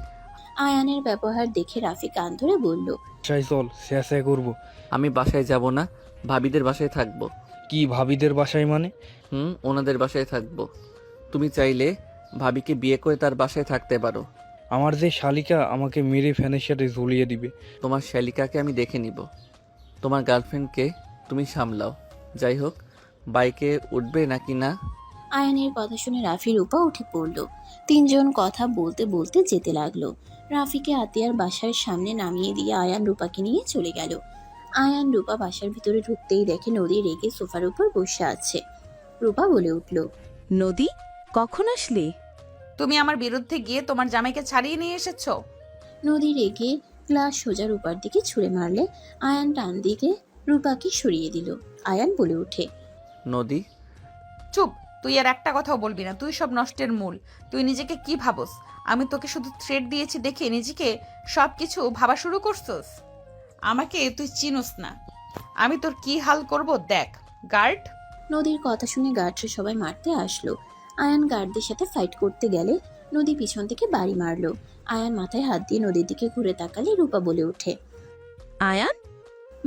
আয়ানের ব্যবহার দেখে রাফি কান ধরে বলল, বাসায় চল, স্যাঁ করবো। আমি বাসায় যাব না, ভাবিদের বাসায় থাকবো। কি ভাবিদের বাসায় মানে? ওনাদের বাসায় থাকবো। তুমি চাইলে ভাবিকে বিয়ে করে তার বাসায় থাকতে পারো। আমার যে শালিকা আমাকে মেরে ফ্যানের সাথে ঝুলিয়ে দিবে। তোমার শালিকাকে আমি দেখে নিব। তোমার গার্লফ্রেন্ডকে তুমি সামলাও। যাই হোক, বাইকে উঠবে নাকি না? আয়ানের কথা শুনে রাফি রূপা উঠে পড়ল। 3 জন কথা বলতে বলতে যেতে লাগলো। রাফিকে আতিয়ার বাসার সামনে নামিয়ে দিয়ে আয়ান রূপাকে নিয়ে চলে গেল। আয়ান রূপা বাসার ভিতরে ঢুকতেই দেখে নদী রেগে সোফার উপর বসে আছে। রূপা বলে উঠল, নদী, কখন আসলি? তুমি আমার বিরুদ্ধে গিয়ে তোমার জামাইকে ছাড়িয়ে নিয়ে এসেছো। নদী রেগে গ্লাস সোজা রূপার দিকে ছুঁড়ে মারলে আয়ান টান দিকে রূপাকে সরিয়ে দিল। আয়ান বলে ওঠে, নদী। চুপ, তুই আর একটা কথাও বলবি না। তুই সব নষ্টের মূল। তুই নিজেকে কি ভাবস? আমি তোকে শুধু থ্রেট দিয়েছি দেখে নিজেকে সব কিছু ভাবা শুরু করছস। আমাকে তুই চিনোস না। আমি তোর কি হাল করব দেখ। গার্ড। নদীর কথা শুনে গার্ডরা সবাই মারতে আসলো। আয়ান গার্ডদের সাথে ফাইট করতে গেলে নদী পিছন থেকে বাড়ি মারলো। আয়ান মাথায় হাত দিয়ে নদীর দিকে ঘুরে তাকালে রূপা বলে ওঠে, আয়ান।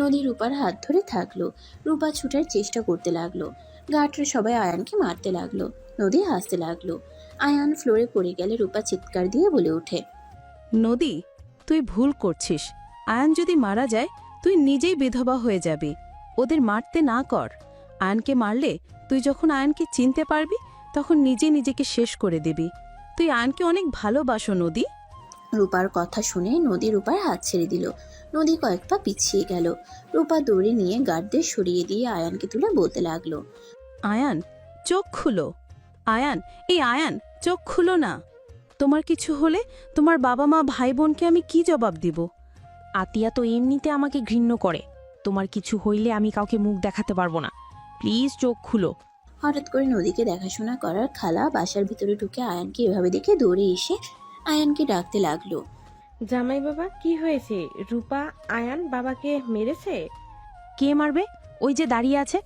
নদী রূপার হাত ধরে থাকলো। রূপা ছুটার চেষ্টা করতে লাগলো। গার্ডরা সবাই আয়ানকে মারতে লাগলো। নদী হাসতে লাগলো। আয়ান ফ্লোরে পড়ে গেলে রূপা চিৎকার দিয়ে বলে ওঠে, নদী, তুই ভুল করছিস। আয়ান যদি মারা যায় তুই নিজেই বিধবা হয়ে যাবি। ওদের মারতে না কর। আয়ানকে মারলে তুই যখন আয়ানকে চিনতে পারবি তখন নিজে নিজেকে শেষ করে দিবি। তুই আয়ানকে অনেক ভালোবাসো নদী। রূপার কথা শুনে নদী রূপার হাত ছেড়ে দিল। নদী কয়েক পা পিছিয়ে গেল। রূপা দৌড়ে নিয়ে গার্ডদের সরিয়ে দিয়ে আয়ানকে তুলে বলতে লাগলো, আয়ান, চোখ খুলো। আয়ান, এই আয়ান, চোখ খুলো না। তোমার কিছু হলে তোমার বাবা মা ভাই বোনকে আমি কি জবাব দিব? আতিয়া তো এমনিতে আমাকে ঘৃণ্য করে। তোমার কিছু হইলে আমি কাউকে মুখ দেখাতে পারবো না। প্লিজ চোখ খুলো। হঠাৎ করে নদীকে দেখাশোনা করার খালা বাসার ভিতরে ঢুকে আয়ানকে এভাবে দেখে দৌড়ে এসে আয়ানকে ডাকতে লাগলো। জামাই বাবা, কি হয়েছে? রূপা আয়ান বাবাকে মেরেছে? কে মারবে? ওই যে দাঁড়িয়ে আছে,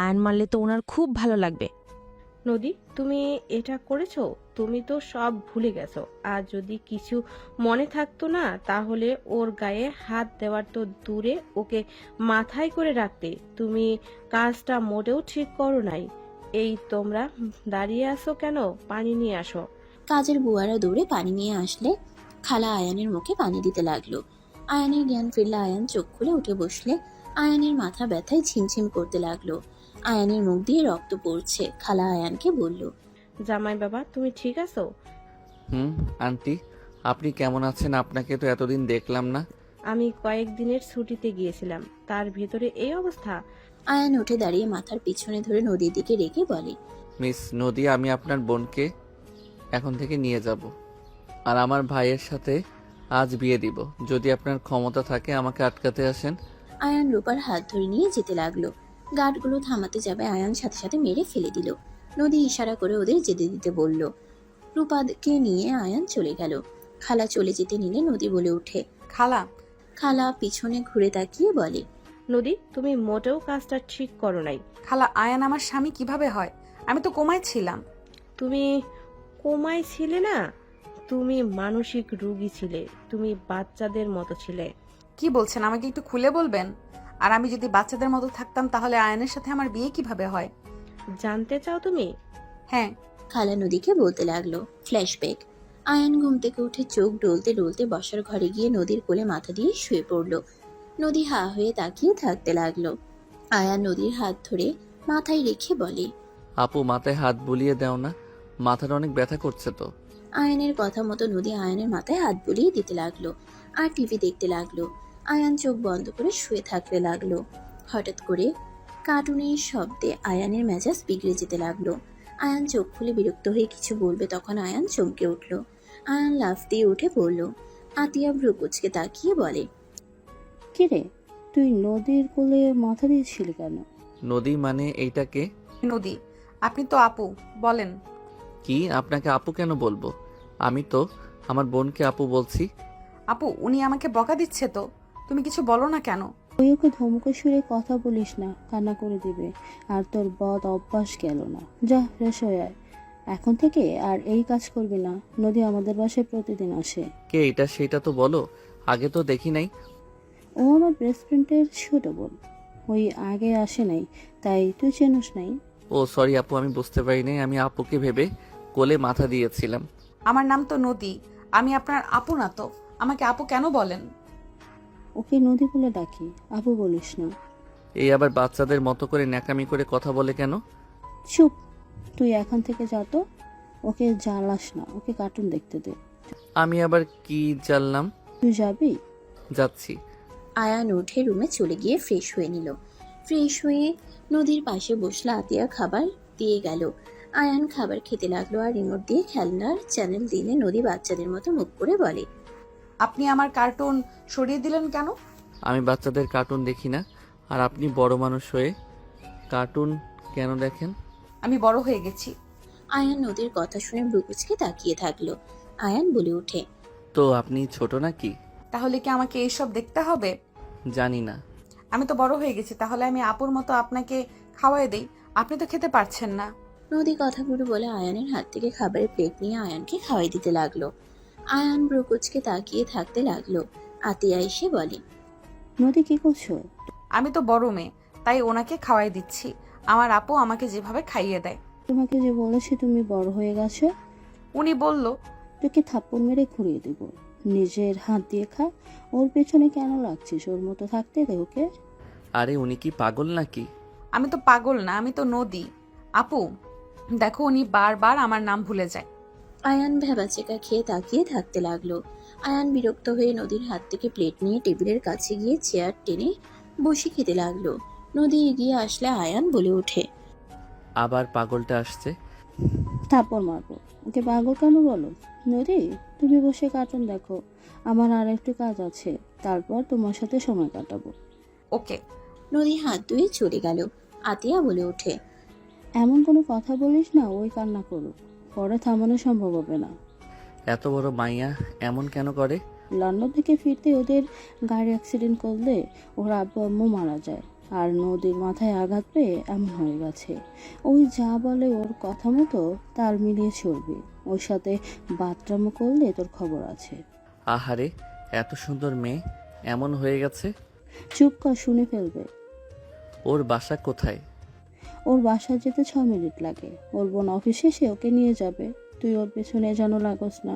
আয়ন মারলে তো ওনার খুব ভালো লাগবে। নদী, তুমি এটা করেছো? তুমি তো সব ভুলে গেছো। আর যদি কিছু মনে থাকতো না, তাহলে ওর গায়ে হাত দেওয়ার তো দূরে, ওকে মাথায় করে রাখতে। তুমি কাজটা মোটেও ঠিক করো নাই। এই তোমরা দাঁড়িয়ে আসো কেন? পানি নিয়ে আসো। কাজের বুয়ারা দৌড়ে পানি নিয়ে আসলে খালা আয়ানের মুখে পানি দিতে লাগলো। আয়ানের জ্ঞান ফিরলে আয়ান চোখ খুলে উঠে বসলে আয়ানের মাথা ব্যথায় ঝিমঝিম করতে লাগলো। আয়ানের মুখ দিয়ে রক্ত পড়ছে। খালা আয়ানকে বলল, জামাই বাবা, তুমি ঠিক আছো? আন্টি, আপনি কেমন আছেন? আপনাকে তো এতদিন দেখলাম না। আমি কয়েকদিনের ছুটিতে গিয়েছিলাম, তার ভিতরে এই অবস্থা। আয়ান উঠে দাঁড়িয়ে মাথার পিছনে ধরে নদীর দিকে রেখে বলে, মিস নদী, আমি আপনার বোনকে এখন থেকে নিয়ে যাব, আর আমার ভাইয়ের সাথে আজ বিয়ে দিব। যদি আপনার ক্ষমতা থাকে আমাকে আটকাতে আসেন। আয়ান রূপার হাত ধরে নিয়ে যেতে লাগলো। গার্ডগুলো থামাতে যাবে, আয়ান সাথে সাথে মেরে ফেলে দিল। নদী ইশারা করে ওদের যেতে দিতে বলল। রূপাকে নিয়ে আয়ান চলে গেল। খালা চলে যেতে নিলে নদী বলে ওঠে। খালা, খালা পিছনে ঘুরে তাকিয়ে বলে, নদী, তুমি মোটেও কাজটা ঠিক করো নাই। খালা, আয়ান আমার স্বামী কিভাবে হয়? আমি তো কোমায় ছিলাম। তুমি কোমায় ছিলে না, তুমি মানসিক রোগী ছিলে। তুমি বাচ্চাদের মতো ছিলে। কি বলছেন? আমাকে একটু খুলে বলবেন? আর আমি যদি বাচ্চাদের মতো থাকতাম তাহলে আয়ানের সাথে আমার বিয়ে কিভাবে হয়? জানতে চাও তুমি? হ্যাঁ। খালা নদীকে বলতে লাগলো। ফ্ল্যাশব্যাক। আয়ান ঘুম থেকে উঠে চোখ ডলতে ডলতে বসার ঘরে গিয়ে নদীর কোলে মাথা দিয়ে শুয়ে পড়ল। নদী হা হয়ে তাকিয়ে থাকতে লাগলো। আয়ান নদীর হাত ধরে মাথায় রেখে বলে, আপু, মাথায় হাত বুলিয়ে দাও না, মাথাটা অনেক ব্যথা করছে তো। আয়ানের কথা মতো নদী আয়ানের মাথায় হাত বুলিয়ে দিতে লাগলো আর টিভি দেখতে লাগলো। আয়ান চোখ বন্ধ করে শুয়ে থাকতে লাগলো। হঠাৎ করে কার্টুনের শব্দে আয়ানের মেজাজ বিগড়ে যেতে লাগলো। আয়ান চোখ খুলে বিরক্ত হয়ে কিছু বলবে, তখন আয়ান চমকে উঠল। আয়ান লাফ দিয়ে উঠে পড়ল। আতিয়া ভ্রুকুচকে তাকিয়ে বলে, কিরে, তুই নদীর কোলে মাথা দিয়েছিলি কেন? নদী মানে এইটাকে? নদী, আপনি তো আপু, বলেন। কি, আপনাকে আপু কেন বলবো? আমি তো আমার বোনকে আপু বলছি। আপু, উনি আমাকে বকা দিচ্ছে তো, তুমি কিছু বলো না কেন? তুই ওকে ধমকে সুরে কথা বলিস না, কান্না করে দিবে। আর তোর বদ অভ্যাস গেল না। যা, ফ্রেশ হয়ে আয়। এখন থেকে আর এই কাজ করবি না। নদী আমাদের বাসায় প্রতিদিন আসে। কে এটা সেটা তো বলো, আগে তো দেখি নাই। ও আমার বেস্ট ফ্রেন্ডের ছোট বোন। ওই আগে আসে নাই, তাই তুই চেনস নাই। ও সরি আপু, আমি বুঝতে পারি নাই। আমি আপুকে ভেবে কোলে মাথা দিয়েছিলাম। আমার নাম তো নদী, আমি আপনার আপু না তো, আমাকে আপু কেন বলেন? ওকে নদী বলে ডাকি, আপু বলিস না। এই আবার বাচ্চাদের মতো করে ন্যাকামি করে কথা বলে কেন? চুপ, তুই এখন থেকে যা তো। ওকে জ্বালাস না, ওকে কার্টুন দেখতে দে। আমি আবার কি জানলাম? তুই যাবি? যাচ্ছি। আয়ান উঠে রুমে চলে গিয়ে ফ্রেশ হয়ে নিল। ফ্রেশ হয়ে নদীর পাশে বসলে আতিয়া খাবার দিয়ে গেল। আয়ান খাবার খেতে লাগলো আর রিমোট দিয়ে খেলনার চ্যানেল দিলে নদী বাচ্চাদের মতো মুখ করে বলে, আপনি আমার কার্টুন সরিয়ে দিলেন কেন? আমি বাচ্চাদের কার্টুন দেখি না। আর আপনি বড় মানুষ হয়ে কার্টুন কেন দেখেন? আমি বড় হয়ে গেছি। আয়ান নদীর কথা শুনে ব্রুকুচকে তাকিয়ে থাকলো। আয়ান বলে ওঠে, তো আপনি ছোট নাকি? তাহলে কি আমাকে এইসব দেখতে হবে? জানি না। আমি তো বড় হয়ে গেছি, তাহলে আমি আপুর মতো আপনাকে খাওয়াই দেই। আপনি তো খেতে পারছেন না। নদী কথাগুলো বলে আয়ানের হাত থেকে খাবারের প্লেট নিয়ে আয়ানকে খাওয়াই দিতে লাগলো। আয়ান ব্রুকুচকে তাকিয়ে থাকতে লাগলো। আতিয়া এসে বলে, নদী কি করছো? আমি তো বড় মেয়ে, তাই ওনাকে খাওয়াই দিচ্ছি। আমার আপু আমাকে যেভাবে খাইয়ে দেয়। তোমাকে যে বলেছি তুমি বড় হয়ে গেছো। উনি বলল, তোকে থাপ্পড় মেরে ঘুরিয়ে দেব। নিজের হাত দিয়ে খা। ওর পেছনে কেন লাগছিস? ওর মতো থাকতে দে ওকে। আরে উনি কি পাগল নাকি? আমি তো পাগল না, আমি তো নদী। আপু দেখো, উনি বারবার আমার নাম ভুলে যায়। আয়ান ভেবাচেকা খেয়ে তাকিয়ে থাকতে লাগলো। আয়ান বিরক্ত হয়ে নদীর হাত থেকে প্লেট নিয়ে টেবিলের কাছে গিয়ে চেয়ার টেনে বসে খেতে লাগলো। নদী এগিয়ে আসলে আয়ান বলে ওঠে, আবার পাগলটা আসছে। থাপ্পড় মারবো। ওকে পাগল কেন বলো? নদী, তুমি বসে কার্টুন দেখো। আমার আর একটু কাজ আছে, তারপর তোমার সাথে সময় কাটাবো। ওকে। নদী হাত ধুয়ে চলে গেল। আতিয়া বলে ওঠে, এমন কোনো কথা বলিস না, ওই কান্না করুক। পরে থামানো সম্ভব হবে না। এত বড় মাইয়া এমন কেন করে? লন্ডন থেকে ফিরতে ওদের গাড়ি অ্যাক্সিডেন্ট করলে ওর আব্বু আম্মু মারা যায়। আর নদীর মাথায় আঘাত পেয়ে এমন হয়ে গেছে। ওই যা বলে ওর কথা মতো তাল মিলিয়ে চলবি। ওর সাথে বাথরামো করলে তোর খবর আছে। আহারে, এত সুন্দর মেয়ে এমন হয়ে গেছে। চুপ কর, শুনে ফেলবে। ওর বাসা কোথায়? ওর বাসায় যেতে 6 মিনিট লাগে। ওর বোন অফিসে এসে ওকে নিয়ে যাবে। তুই ওর পেছনে যেন লাগোস না।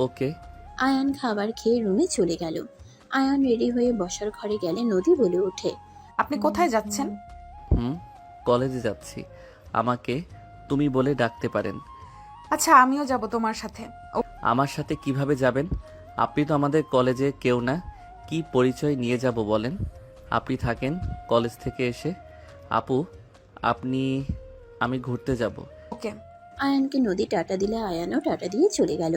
ওকে। আয়ান খাবার খেয়ে রুমে চলে গেল। আয়ান রেডি হয়ে বসার ঘরে গেলে নদী বলে ওঠে, আপনি কোথায় যাচ্ছেন? কলেজে যাচ্ছি। আমাকে তুমি বলে ডাকতে পারেন। আচ্ছা, আমিও যাব তোমার সাথে। আমার সাথে কিভাবে যাবেন? আপনি তো আমাদের কলেজে কেউ না। কি পরিচয় নিয়ে যাব বলেন? আপনি থাকেন কলেজ থেকে এসে। আপু, আমি ঘুরতে যাব। ওকে। আয়ানকে নদী টাটা দিলে আয়ানও টাটা দিয়ে চলে গেল।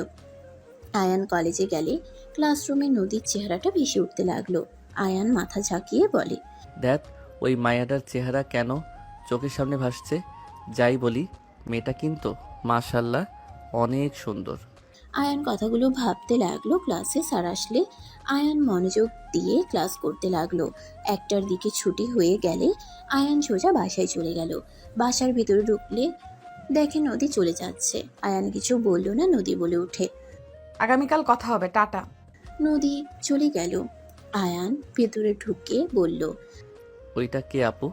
আয়ান কলেজে গেলে ক্লাসরুমে নদীর চেহারাটা ভেসে উঠতে লাগলো। আয়ান মাথা ঝাঁকিয়ে বলে, দেখ, ওই মায়াটার চেহারা কেন চোখের সামনে ভাসছে। যাই বলি, মেয়েটা কিন্তু মাশাল্লাহ অনেক সুন্দর। আয়ান কথাগুলো ভাবতে লাগলো। ক্লাসে স্যার আসলে আয়ান মনোযোগ দিয়ে ক্লাস করতে লাগলো। 1টার দিকে ছুটি হয়ে গেলে আয়ান সোজা বাসায় চলে গেল। বাসার ভিতরে ঢুকলে দেখে নদী চলে যাচ্ছে। আয়ান কিছু বলল না। নদী বলে ওঠে, আগামীকাল কথা হবে, টাটা। নদী চলে গেল। আয়ান ভেতরে ঢুকে বলল, ওইটা কে আপু?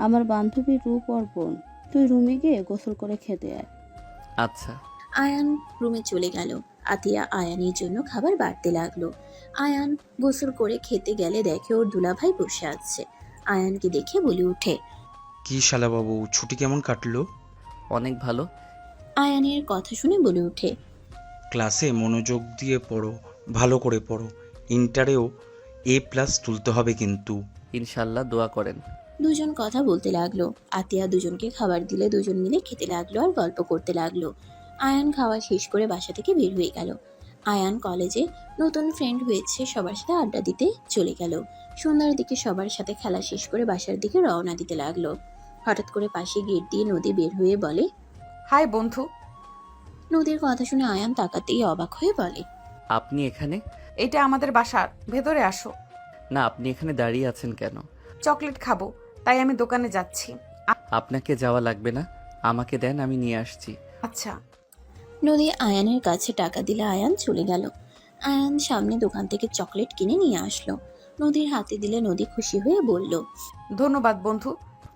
আমার বান্ধবী রূপ ওর বোন। তুই রুমে গিয়ে গোসল করে খেতে আয়। আচ্ছা। আয়ান রুমে চলে গেল। আতিয়া আয়ানের জন্য খাবার বাড়তে লাগলো। আয়ান গোসল করে খেতে গেলে দেখে ওর দুলাভাই বসে আছে। আয়ানকে দেখে বলে ওঠে, কি শালা বাবু, ছুটি কেমন কাটলো? অনেক ভালো। আয়ানের কথা শুনে বলে ওঠে, ক্লাসে মনোযোগ দিয়ে পড়ো, ভালো করে পড়ো। ইন্টারেও A+ তুলতে হবে কিন্তু। ইনশাল্লাহ, দোয়া করেন। দুজন কথা বলতে লাগলো। আতিয়া দুজনকে খাবার দিলে দুজন মিলে খেতে লাগলো আর গল্প করতে লাগলো। আয়ান খাওয়া শেষ করে বাসা থেকে বের হয়ে গেল। আয়ান কলেজে নতুন ফ্রেন্ড হয়েছে, সবার সাথে আড্ডা দিতে চলে গেল। সন্ধ্যার দিকে সবার সাথে খেলা শেষ করে বাসার দিকে রওনা দিতে লাগলো। হঠাৎ করে পাশে গেট দিয়ে নদী বের হয়ে বলে, হাই বন্ধু। নদীর কথা শুনে আয়ান তাকাতেই অবাক হয়ে বলে, আপনি এখানে? এটা আমাদের বাসার, ভেতরে আসো। না, আপনি এখানে দাঁড়িয়ে আছেন কেন? চকলেট খাবো, তাই আমি দোকানে যাচ্ছি। আপনাকে যাওয়া লাগবে না, আমাকে দেন, আমি নিয়ে আসছি। আচ্ছা। নদী আয়ানের কাছে টাকা দিলে আয়ান চলে গেল। আয়ান সামনে দোকান থেকে চকলেট কিনে নিয়ে আসলো। নদীর হাতে দিলে নদী খুশি হয়ে বলল, ধন্যবাদ বন্ধু।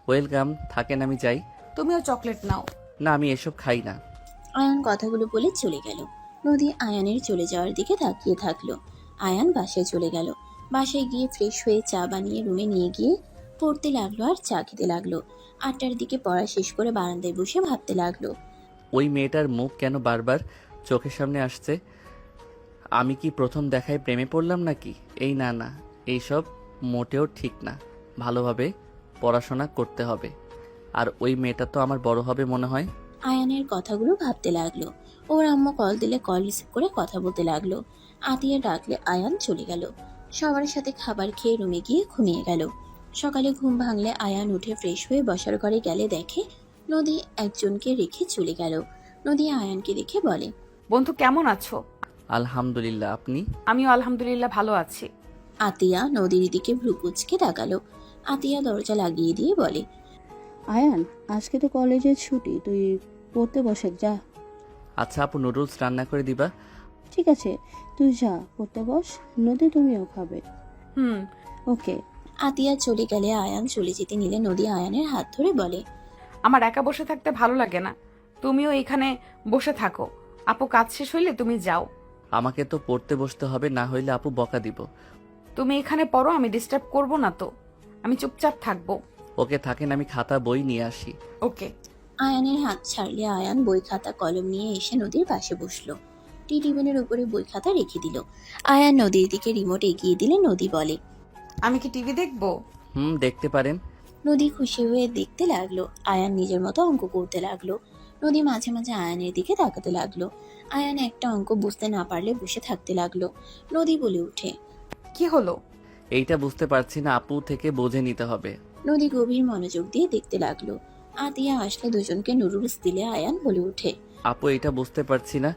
ওয়েলকাম, থাকেন, আমি যাই। তুমিও চকলেট নাও। না, আমি এসব খাই না। আয়ান কথাগুলো বলে চলে গেল। নদী আয়ানের চলে যাওয়ার দিকে তাকিয়ে থাকলো। আয়ান বাসায় চলে গেল। বাসায় গিয়ে ফ্রেশ হয়ে চা বানিয়ে রুমে নিয়ে গিয়ে পড়তে লাগলো আর চা খেতে লাগলো। 8টার দিকে পড়া শেষ করে বারান্দায় বসে ভাবতে লাগলো, ওই মেয়েটার মুখ কেন বারবার চোখের সামনে আসছে? আমি কি প্রথম দেখায় প্রেমে পড়লাম নাকি? না, এইসব মোটেও ঠিক না। ভালোভাবে পড়াশোনা করতে হবে। আর ওই মেয়েটা তো আমার বড় হবে মনে হয়। আয়ানের কথাগুলো ভাবতে লাগলো। ওর আম্মু কল দিলে কল রিসিভ করে কথা বলতে লাগলো। আতিয়া ডাকলে আয়ান চলে গেল। সবার সাথে খাবার খেয়ে রুমে গিয়ে ঘুমিয়ে গেল। সকালে ঘুম ভাঙলে আয়ান উঠে ফ্রেশ হয়ে বসার ঘরে গেলে দেখে নদী একজনকে রেখে চলে গেল। নদী আয়ানকে দেখে বলে, বন্ধু কেমন আছো? আলহামদুলিল্লাহ, আপনি? আমিও আলহামদুলিল্লাহ ভালো আছি। আতিয়া নদীর দিকে ভ্রু কুঁচকে তাকালো। আতিয়া দরজা লাগিয়ে দিয়ে বলে, আয়ান, আজকে তো কলেজের ছুটি, তুই পড়তে বসে যা। আচ্ছা আপু, নুডলস রান্না করে দিবা? ঠিক আছে, তুই যা, পড়তে বস। নদী, তুমিও খাবে? ওকে। আতিয়া চলে গেলে আয়ান চলে যেতে নিলে নদী আয়ানের হাত ধরে বলে, আমার একা বসে থাকতে ভালো লাগে না, তুমিও এখানে বসে থাকো। আপু কাজ শেষ হইলে তুমি যাও। আমাকে তো পড়তে বসতে হবে, না হইলে আপু বকা দিব। তুমি এখানে পড়ো, আমি ডিস্টার্ব করব না তো, আমি চুপচাপ থাকবো। ওকে, থাকেন, আমি খাতা বই নিয়ে আসি। ওকে। আয়ানের হাত ছাড়লে আয়ান বই খাতা কলম নিয়ে এসে নদীর পাশে বসলো। টি টেবিলের উপরে বই খাতা রেখে দিল। আয়ান নদীর দিকে রিমোট এগিয়ে দিলে নদী বলে, আমি কি টিভি দেখবো? দেখতে পারেন। নদী খুশি হয়ে দেখতে লাগলো। আয়ান নিজের মতো অঙ্ক করতে লাগলো। নদী মাঝে মাঝে আয়ানের দিকে তাকাতে লাগলো। আয়ান একটা অঙ্ক বুঝতে না পারলে বসে থাকতে লাগলো। নদী বলে ওঠে, কি হলো? এইটা বুঝতে পারছি না, আপু থেকে বুঝে নিতে হবে। নদী গভীর মনোযোগ দিয়ে দেখতে লাগলো। আতিয়া আসলে দুজনকে নুডলস দিলে আয়ান বলে ওঠে, আপু এইটা বুঝতে পারছি না।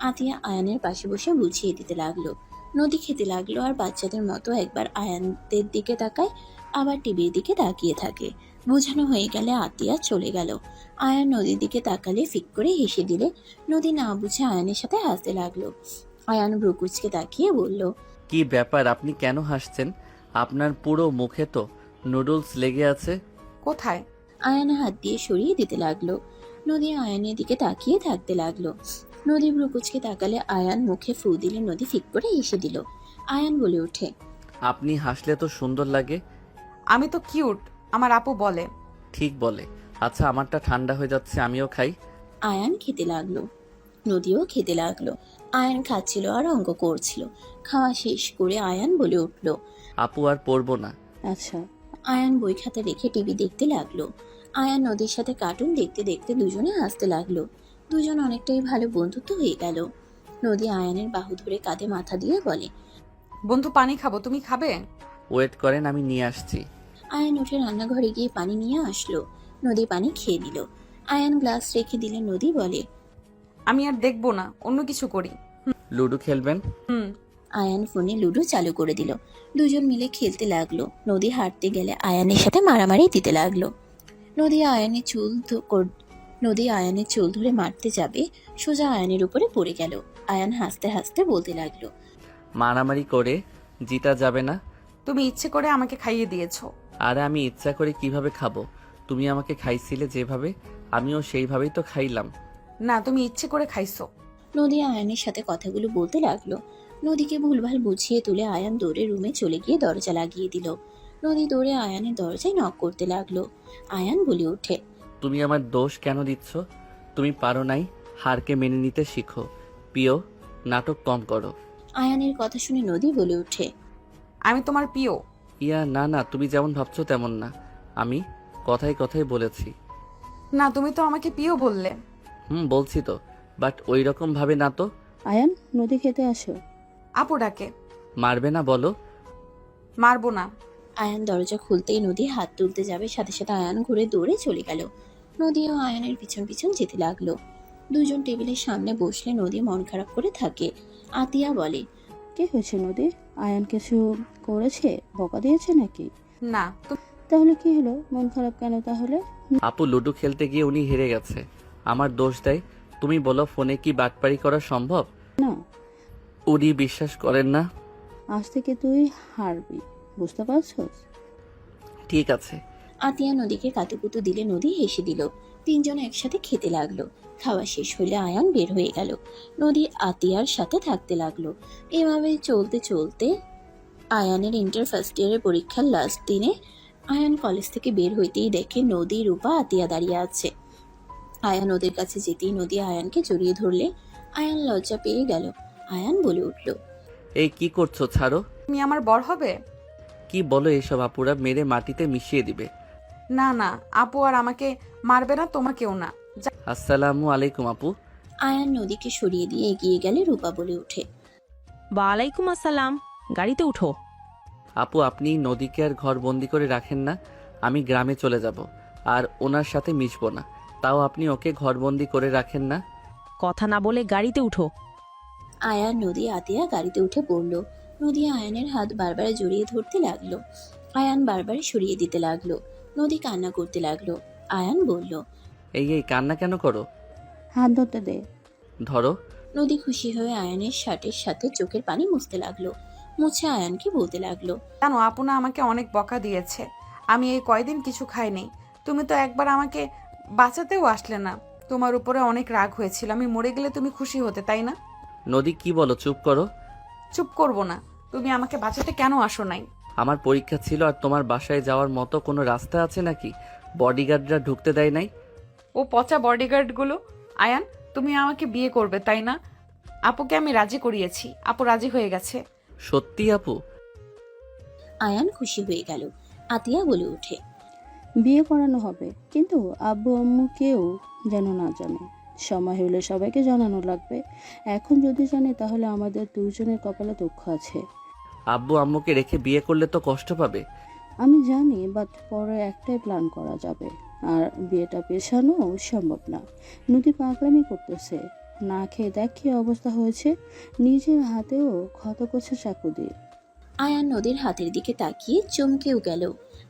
আতিয়া আয়ানের পাশে বসে বুঝিয়ে দিতে লাগলো। নদী খেতে লাগলো আর বাচ্চাদের মতো একবার আয়ানদের দিকে তাকায় আবার টিভির দিকে তাকিয়ে থাকে। বোঝানো হয়ে গেলে আতিয়া চলে গেল। আয়ান নদীর দিকে তাকালে ফিক করে হেসে দিলে নদী না বুঝে আয়ানের সাথে হাসতে লাগলো। আয়ান ব্রুকুচকে তাকিয়ে বলল, কি ব্যাপার, আপনি কেন হাসছেন? আপনার পুরো মুখে তো নুডলস লেগে আছে। কোথায়? আয়ান হাত দিয়ে সরিয়ে দিতে লাগলো। নদী আয়ানের দিকে তাকিয়ে থাকতে লাগলো। নদী ব্রুকুচকে তাকালে আয়ান মুখে ফু দিলে নদী ফিক করে হেসে দিল। আয়ান বলে ওঠে, আপনি হাসলে তো সুন্দর লাগে। আমি তো কিউট, আমার আপু বলে। ঠিক বলে। আচ্ছা, আমারটা ঠান্ডা হয়ে যাচ্ছে, আমিও খাই। আয়ান খেতে লাগলো। নদীও খেতে লাগলো। আয়ান খাচ্ছিল আর অঙ্ক করছিল। খাওয়া শেষ করে আয়ান বলে উঠল, আপু আর পড়বো না। আচ্ছা। আয়ান বই খাতা রেখে টিভি দেখতে লাগলো। আয়ান নদীর সাথে কার্টুন দেখতে দেখতে দুজনে হাসতে লাগলো। দুজন অনেকটাই ভালো বন্ধুত্ব হয়ে গেল। নদী আয়ানের বাহু ধরে কাঁধে মাথা দিয়ে বলে, বন্ধু পানি খাবো, তুমি খাবে? ওয়েট করেন, আমি নিয়ে আসছি। আয়ান উঠে রান্নাঘরে গিয়ে পানি নিয়ে আসলো। নদী পানি খেয়ে নিল। আয়ান গ্লাস রেখে দিলে নদী বলে, আমি আর দেখবো না, অন্য কিছু করি। লুডো খেলবেন? হুম। আয়ান ফোনে লুডো চালু করে দিল। দুজন মিলে খেলতে লাগলো। নদী হাঁটতে গেলে আয়ানের সাথে মারামারি দিতে লাগলো। নদী আয়ানের চুল ধরে মারতে যাবে, সোজা আয়ানের উপরে পড়ে গেল। আয়ান হাসতে হাসতে বলতে লাগলো, মারামারি করে জিতা যাবে না। তুমি ইচ্ছে করে আমাকে খাইয়ে দিয়েছো। আর আমি ইচ্ছা করে কিভাবে খাবো? তুমি আমাকে খাইছিলে যেভাবে, আমিও সেইভাবেই তো খাইলাম। না, তুমি ইচ্ছে করে খাইছো। নদী আয়ানের সাথে কথাগুলো বলতে লাগলো। নদীকে ভুলভাল বুঝিয়ে তুলে আয়ান দৌড়ে রুমে চলে গিয়ে দরজা লাগিয়ে দিল। নদী দৌড়ে আয়ানের দরজায় নক করতে লাগলো। আয়ান বলে ওঠে, তুমি আমার দোষ কেন দিচ্ছ? তুমি পারো নাই, হারকে মেনে নিতে শিখো। প্রিয়, নাটক কম করো। আয়ানের কথা শুনে নদী বলে ওঠে, আমি তোমার প্রিয়। ইয়া না না, তুমি যেমন ভাবছো তেমন না। আমি কথায় কথায় বলেছি। না, তুমি তো আমাকে প্রিয় বললে। বলছি তো, বাট ওই রকম ভাবে না তো। আয়ান, নদী খেতে আসো। আপু ডাকে। মারবে না বলো? মারবো না। আয়ান দরজা খুলতেই নদী হাত তুলতে যাবে, সাথে সাথে আয়ান ঘুরে দৌড়ে চলে গেল। নদী ও আয়ানের পিছন পিছন যেতে লাগলো। দুজন টেবিলের সামনে বসলে নদী মন খারাপ করে থাকে। আতিয়া বলে, কি হয়েছে নদী? আয়ান কিছু করেছে? বকা দিয়েছে নাকি? না। তাহলে কি হলো? মন খারাপ কেন তাহলে? আপু লুডো খেলতে গিয়ে উনি হেরে গেছে, আমার দোষ দেয়। তুমি বলো, ফোনে কি বাটপারি করা সম্ভব? না, উনি বিশ্বাস করেন না। আজ থেকে তুই হারবি, বুঝতে পারছস? ঠিক আছে। আতিয়া নদীকে কাতুকুতু দিলে নদী হেসে দিল। তিনজন একসাথে খেতে লাগলো। খাওয়া শেষ হইলে আয়ান বের হয়ে গেল। নদী আতিয়ার সাথে থাকতে লাগলো। এভাবে চলতে চলতে আয়ানের ইন্টার ফার্স্ট ইয়ারের পরীক্ষার লাস্ট দিনে আয়ান কলেজ থেকে বের হইতেই দেখে নদী, রূপা, আতিয়া দাঁড়িয়ে আছে। আয়ান ওদের কাছে যেতেই নদী আয়ানকে জড়িয়ে ধরলে আয়ান লজ্জা পেয়ে গেল। আয়ান বলে উঠল, এই কি করছো, ছাড়ো। তুমি আমার বর হবে? কি বলো এসব? আপুরা মেরে মাটিতে মিশিয়ে দিবে। না না, আপু আর আমাকে মারবে না, তোমাকেও না। আসসালামু আলাইকুম আপু। আয়ান নদীকে সরিয়ে দিয়ে এগিয়ে গেলে রূপা বলে ওঠে, ওয়ালাইকুম আসসালাম। গাড়িতে উঠো। আপু, আপনি নদীকে আর ঘর বন্দি করে রাখেন না। আমি গ্রামে চলে যাব, আর ওনার সাথে মিশবো না। তাও আপনি ওকে ঘরবন্দি করে রাখেন না। কথা না বলে গাড়িতে উঠো। আয়ান, নদী, আতিয়া গাড়িতে উঠে পড়ল। নদী আয়ানের হাত বারবার জড়িয়ে ধরতে লাগলো। আয়ান বারবার সরিয়ে দিতে লাগলো। নদী কান্না করতে লাগলো। আয়ান বলল, এই কান্না কেন করো? হাত ধরতে দে। ধরো। নদী খুশি হয়ে আয়ানের শার্টের সাথে চোখের পানি মুছতে লাগলো। মুছে আয়ানকে বলতে লাগলো, জানো, আপু না আমাকে অনেক বকা দিয়েছে। আমি এই কয়দিন কিছু খাইনি। তুমি তো একবার আমাকে বাঁচাতেও আসলে না। তোমার উপরে অনেক রাগ হয়েছিল। আমি মরে গেলে তুমি খুশি হতে, তাই না? নদী, কি বলো? চুপ করো। চুপ করবো না। তুমি আমাকে বাঁচাতে কেন আসো নাই? আমার পরীক্ষা ছিল, আর তোমার বাসায় যাওয়ার মতো কোনো রাস্তা আছে নাকি? বডিগার্ডরা ঢুকতে দেয় নাই? ও পচা বডিগার্ডগুলো। আয়ান, তুমি আমাকে বিয়ে করবে, তাই না? আপুকে আমি রাজি করিয়েছি। আপু রাজি হয়ে গেছে। সত্যি আপু? আয়ান খুশি হয়ে গেল। আতিয়া বলে ওঠে, বিয়ে করানো হবে, কিন্তু আব্বু আম্মু কেউ যেন না জানে। সময় হলে সবাইকে জানানো লাগবে। এখন যদি জানে তাহলে আমাদের দুজনের কপালে দুঃখ আছে। আব্বু আম্মুকে রেখে বিয়ে করলে তো কষ্ট পাবে। আমি জানি, বাট পরে একটাই প্ল্যান করা যাবে। আর বিয়েটা পেছানো সম্ভব না। নদী পাগলামি করতেছে। না খেয়ে দেখ কি অবস্থা হয়েছে। নিজের হাতেও ক্ষত করছে চাকু দিয়ে। আয়ান নদীর হাতের দিকে তাকিয়ে চমকেও গেল।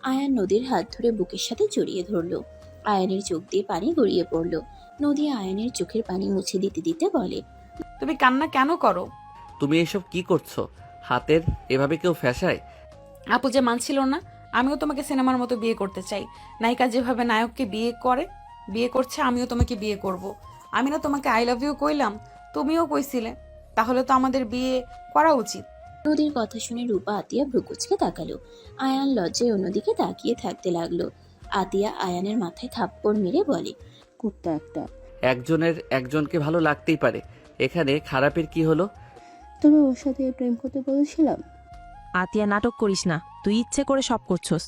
আয়ান নদীর হাত ধরে বুকের সাথে জড়িয়ে ধরলো। আয়ানের চোখ দিয়ে পানি গড়িয়ে পড়লো। নদী আয়ানের চোখের পানি মুছে দিতে দিতে বলে, তুমি কান্না কেন করো? তুমি এসব কি করছো? হাতের এভাবে কেউ ফ্যাসায়? আপু যে মানছিল না, আমিও তোমাকে সিনেমার মতো বিয়ে করতে চাই। নায়িকা যেভাবে নায়ককে বিয়ে করছে, আমিও তোমাকে বিয়ে করব। আমি না তোমাকে আই লাভ ইউ কইলাম, তুমিও কইছিলে, তাহলে তো আমাদের বিয়ে করা উচিত। নদীর কথা শুনে রূপা আতিয়া ভ্রুকুচকে তাকালো। আয়ান লজ্জায় অন্যদিকে তাকিয়ে থাকতে লাগলো। আতিয়া আয়ানের মাথায় থাপ্পড় মেরে বলে, কুত্তা একটা। একজনের একজনকে ভালো লাগতেই পারে, এখানে খারাপের কি হলো? তবে ওর সাথে প্রেম করতে বলেছিলাম। আতিয়া, নাটক করিস না, তুই ইচ্ছে করে সব করছস।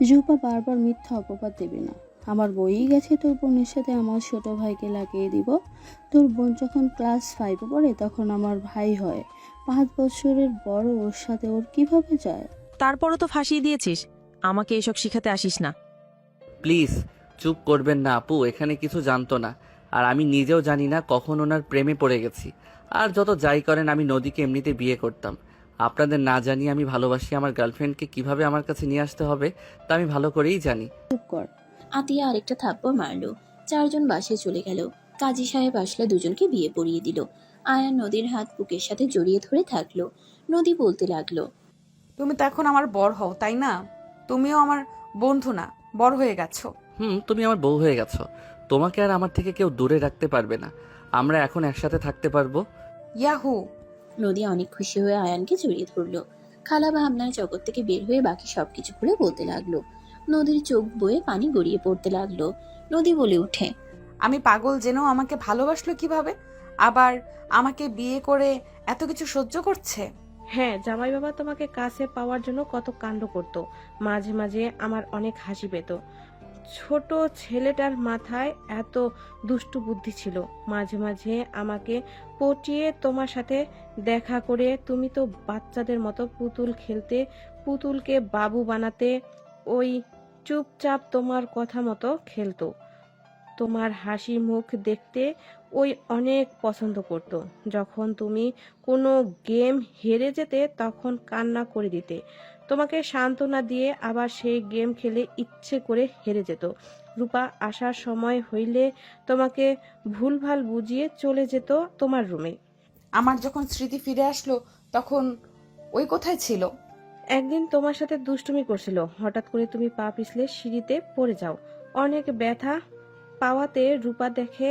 রূপা বারবার মিথ্যা অপবাদ দেবে না। আমার বই গেছে তোর বোনের সাথে আমার ছোট ভাইকে লাগিয়ে দিব। তোর বোন যখন ক্লাস 5-এ পড়ে তখন আমার ভাই হয়। 5 বছরের বড়, ওর সাথে ওর কিভাবে যায়? তারপরও তো ফাঁসিয়ে দিয়েছিস। আমাকে এসব শিখাতে আসিস না। প্লিজ চুপ করবেন না আপু, এখানে কিছু জানতো না। আর আমি নিজেও জানি না কখন ওনার প্রেমে পড়ে গেছি। আর যত যাই করেন, আমি নদীকে এমনিতে বিয়ে করতাম। আপনাদের না জানিয়ে আমি ভালোবাসি আমার গার্লফ্রেন্ডকে কিভাবে আমার কাছে নিয়ে আসতে হবে তা আমি ভালো করেই জানি। চুপ কর। আতিয়া আরেকটা থাপ্পড় মারলো। 4 জন বাসায় চলে গেল। কাজী সাহেব আসলে দুজনকে বিয়ে পড়িয়ে দিল। আয়ান নদীর হাত বুকের সাথে জড়িয়ে ধরে থাকলো। নদী বলতে লাগলো, তুমি তো এখন আমার বর হও, তাই না? তুমিও আমার বন্ধু না, বড় হয়ে গেছো। তুমি আমার বউ হয়ে গেছো। তোমাকে আর আমার থেকে কেউ দূরে রাখতে পারবে না। আমরা এখন একসাথে থাকতে পারবো। ইয়াহু! নদী অনেক খুশি হয়ে আয়ানকে জড়িয়ে ধরলো। খালা ভাবনার জগৎ থেকে বের হয়ে বাকি সবকিছু খুলে বলতে লাগলো। নদীর চোখ বয়ে পানি গড়িয়ে পড়তে লাগলো। নদী বলে উঠে, আমি পাগল জেনেও আমাকে ভালোবাসলো কিভাবে? আবার আমাকে বিয়ে করে এত কিছু সহ্য করছে। হ্যাঁ, জামাই বাবা তোমাকে কাছে পাওয়ার জন্য কত কাণ্ড করতো। মাঝে মাঝে আমার অনেক হাসি পেত। ছোট ছেলেটার মাথায় এত দুষ্টু বুদ্ধি ছিল। মাঝে মাঝে আমাকে পটিয়ে তোমার সাথে দেখা করে তুমি তো বাচ্চাদের মতো পুতুল খেলতে, পুতুলকে বাবু বানাতে, ওই চুপচাপ তোমার কথা মতো খেলতো। তোমার হাসি মুখ দেখতে ওই অনেক পছন্দ করত। যখন তুমি কোনো গেম হেরে যেতে তখন কান্না করে দিতে। তোমাকে সান্ত্বনা দিয়ে আবার সেই গেম খেলে ইচ্ছে করে হেরে যেত। রূপা আসার সময় হইলে তোমাকে ভুলভাল বুঝিয়ে চলে যেত তোমার রুমে। আমার যখন স্মৃতি ফিরে আসলো তখন ওই কোথায় ছিল? একদিন তোমার সাথে দুষ্টুমি করছিল। হঠাৎ করে তুমি পা পিছলে সিঁড়িতে পড়ে যাও। অনেক ব্যথা পাওয়াতে রূপা দেখে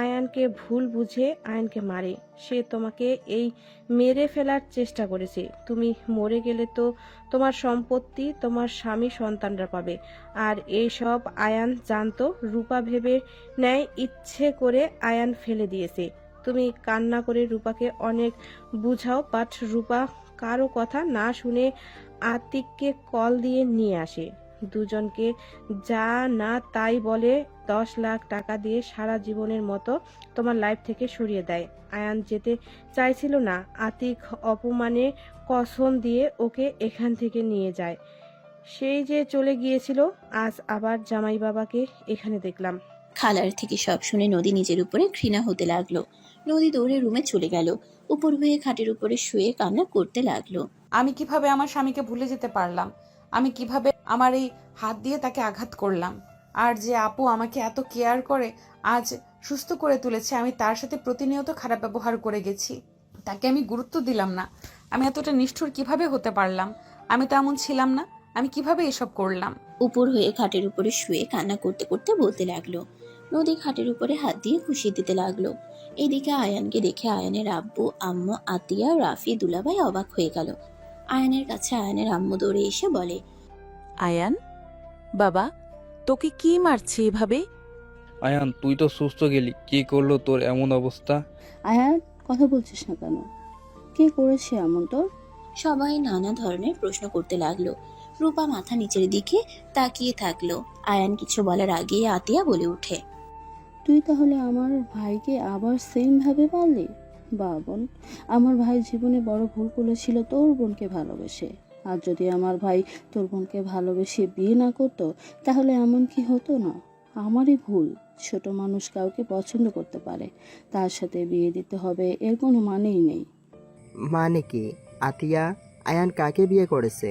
আয়ানকে ভুল বুঝে আয়ানকে মারে। সে তোমাকে এই মেরে ফেলার চেষ্টা করেছে। তুমি মরে গেলে তো তোমার সম্পত্তি তোমার স্বামী সন্তানরা পাবে। আর এই সব আয়ান জানতো। রূপা ভেবে নেয় ইচ্ছে করে আয়ান ফেলে দিয়েছে। তুমি কান্না করে রূপাকে অনেক বুঝাও, বাট রূপা কারো কথা না শুনে আতিককে কল দিয়ে নিয়ে আসে। দুজনকে যা না তাই বলে 10 লাখ টাকা দিয়ে সারা জীবনের মতো তোমার লাইফ থেকে সরিয়ে দেয়। আয়ান যেতে চাইছিল না। আতিক অপমানে কসম দিয়ে ওকে এখান থেকে নিয়ে যায়। সেই যে চলে গিয়েছিল, আজ আবার জামাই বাবাকে এখানে দেখলাম। খালার থেকে সব শুনে নদী নিজের উপরে ঘৃণা হতে লাগলো। নদী দৌড়ে রুমে চলে গেল। উপর হয়ে খাটের উপরে শুয়ে কান্না করতে লাগলো। আমি কিভাবে আমার স্বামীকে ভুলে যেতে পারলাম? আমি কিভাবে আমার এই হাত দিয়ে তাকে আঘাত করলাম? আর যে আপু আমাকে এত কেয়ার করে আজ সুস্থ করে তুলেছে, আমি তার সাথে প্রতিনিয়ত খারাপ ব্যবহার করে গেছি। তাকে আমি গুরুত্ব দিলাম না। আমি এতটা নিষ্ঠুর কিভাবে হতে পারলাম? আমি তো এমন ছিলাম না। আমি কিভাবে এসব করলাম? উপর হয়ে খাটের উপরে শুয়ে কান্না করতে করতে বলতে লাগলো। নদী খাটের উপরে হাত দিয়ে খুশি দিতে লাগলো। এদিকে আয়ানকে দেখে আয়ানের আব্বু, আম্মু, আতিয়া, রাফি, দুলাভাই অবাক হয়ে গেল। আয়ানের কাছে আয়ানের আম্মু দৌড়ে এসে বলে, আয়ান, বাবা, তোকে কি মারছে এভাবে? আয়ান, তুই তো সুস্থ গেলি, কি করলো তোর এমন অবস্থা? আয়ান, কথা বলছিস না কেন? কে করেছে এমন তোর? সবাই নানা ধরনের প্রশ্ন করতে লাগলো। রূপা মাথা নিচের দিকে তাকিয়ে থাকলো। আয়ান কিছু বলার আগেই আতিয়া বলে ওঠে, তুই তাহলে আমার ভাইকে আবার সেম ভাবে পারলি? বা বোন, আমার ভাই জীবনে বড় ভুল করেছিল তোর বোনকে ভালোবেসে। আর যদি আমার ভাই তোর বোনকে ভালোবেসে বিয়ে না করতো তাহলে এমন কি হতো না? আমারই ভুল। ছোট মানুষ কাউকে পছন্দ করতে পারে, তার সাথে বিয়ে দিতে হবে এর কোনো মানেই নেই। মানে কি আতিয়া? আয়ান কাকে বিয়ে করেছে?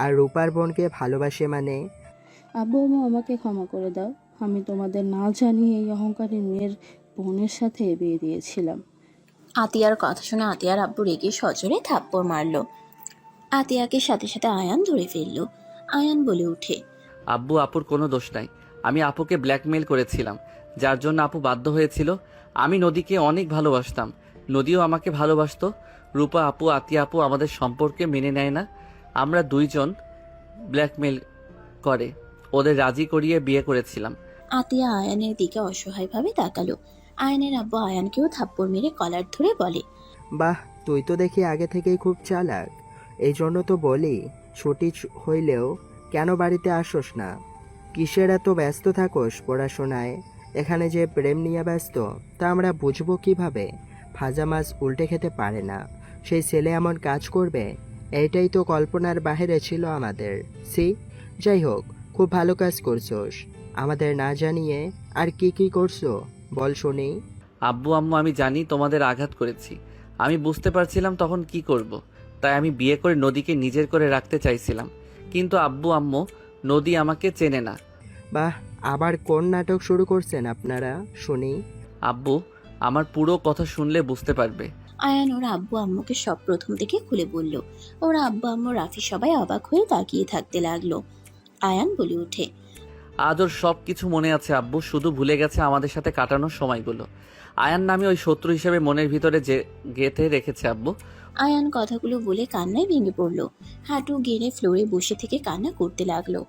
আর রূপার বোনকে ভালোবাসে মানে? আব্বু আম্মু আমাকে ক্ষমা করে দাও, আমি তোমাদের না জানিয়ে এই অহংকারী মেয়ের বোনের সাথে বিয়ে দিয়েছিলাম। আতিয়ার কথা শুনে আতিয়ার আব্বু রেগে সজোরে থাপ্পড় মারলো। আতিয়াকে সাথে সাথে আয়ান ধরে ফেললো। আয়ান বলে উঠে, আব্বু আপুর কোনো দোষ নাই। আমি আপুকে ব্ল্যাকমেল করেছিলাম, যার জন্য আপু বাধ্য হয়েছিল। আমি নদীকে অনেক ভালোবাসতাম, নদীও আমাকে ভালোবাসতো। রূপা আপু আতিয়া আপু আমাদের সম্পর্কে মেনে নেয় না। আমরা দুইজন ব্ল্যাকমেল করে ওদের রাজি করিয়ে বিয়ে করেছিলাম। আতিয়া আয়ানের দিকে অসহায়ভাবে তাকালো। আয়ানের আব্বু আয়ানকেও থাপ্পড় মেরে কলার ধরে বলে, বাহ, তুই তো দেখি আগে থেকেই খুব চালাক। এই জন্য তো বলি, ছুটি হইলেও কেন বাড়িতে আসোস না? কিসের এত ব্যস্ত থাকোস পড়াশোনায়? এখানে যে প্রেম নিয়ে ব্যস্ত তা আমরা বুঝবো কিভাবে? ভাজা মাছ উল্টে খেতে পারে না, সেই ছেলে এমন কাজ করবে, এইটাই তো কল্পনার বাহিরে ছিল আমাদের। সি, যাই হোক, খুব ভালো কাজ করছোস। আমাদের না জানিয়ে আর কি করছো বল শুনি। আব্বু আম্মু, আমি জানি তোমাদের আঘাত করেছি, আমি বুঝতে পারছিলাম তখন কি করব। তাই আমি বিয়ে করে নদীকে নিজের করে রাখতে চাইছিলাম। কিন্তু আব্বু আম্মু, নদী আমাকে চেনে না। বাহ, আবার কোন নাটক শুরু করছেন আপনারা শুনি। আব্বু আমার পুরো কথা শুনলে বুঝতে পারবে। আয়ান ওর আব্বু আম্মুকে সব প্রথম থেকে খুলে বলল। ওর আব্বু আম্মু রাফি সবাই অবাক হয়ে তাকিয়ে থাকতে লাগলো। আয়ান বলে ওঠে, আজ ওর সব কিছু মনে আছে আব্বু, শুধু ভুলে গেছে আমাদের সাথে কাটানোর সময়গুলো। আয়ান নামে ওই শত্রু হিসেবে মনের ভিতরে যে গেঁথে রেখেছে আব্বু। আয়ান কথাগুলো বলে কান্নায় ভেঙে পড়ল। হাঁটু গেড়ে ফ্লোরে বসে থেকে কান্না করতে লাগলো।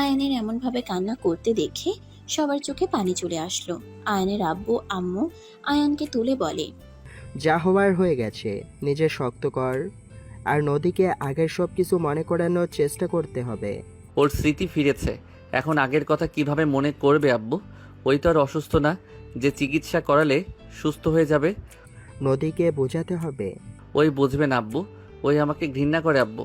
আয়ানের এমনভাবে কান্না করতে দেখে সবার চোখে পানি চলে আসলো। আয়ানের আব্বু আম্মু আয়ানকে তুলে বলে, যা হওয়ার হয়ে গেছে, নিজে শক্ত কর। আর নদীকে আগের সব কিছু মনে করানোর চেষ্টা করতে হবে। ওর স্মৃতি ফিরেছে, এখন আগের কথা কিভাবে মনে করবে আব্বু? ওই তো আর অসুস্থ না যে চিকিৎসা করালে সুস্থ হয়ে যাবে। নদীকে বোঝাতে হবে। ওই বুঝবে না আব্বু, ওই আমাকে ঘৃণা করে আব্বু।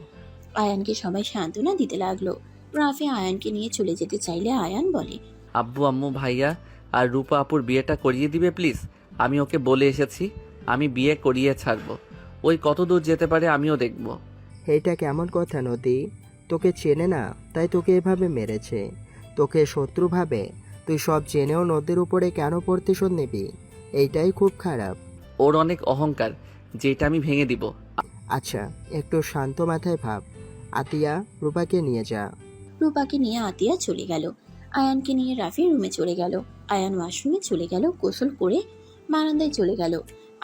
আয়ানকে সবাই সান্ত্বনা দিতে লাগলো। রাফি আয়ানকে নিয়ে চলে যেতে চাইলে আয়ান বলে, আব্বু আম্মু ভাইয়া আর রূপা আপুর বিয়েটা করিয়ে দিবে প্লিজ। আমি ওকে বলে এসেছি আমি বিয়ে করিয়ে ছাড়বো। ওই কত দূর যেতে পারে আমিও দেখব। এইটা কেমন কথা নদী? তোকে চেনে না তাই তোকে এভাবে মেরেছে, তোকে শত্রু ভাবে। তুই সব জেনেও নদীর উপরে কেন প্রতিশোধ নিবি? এইটাই খুব খারাপ। ওর অনেক অহংকার, যেটা আমি ভেঙে দিব। আচ্ছা, একটু শান্ত মাথায় ভাব। আতিয়া, রূপাকে নিয়ে যা। রূপাকে নিয়ে আতিয়া চলে গেল। আয়ানকে নিয়ে রাফি রুমে চলে গেল। আয়ান ওয়াশরুমে চলে গেল, গোসল করে বারান্দায় চলে গেল।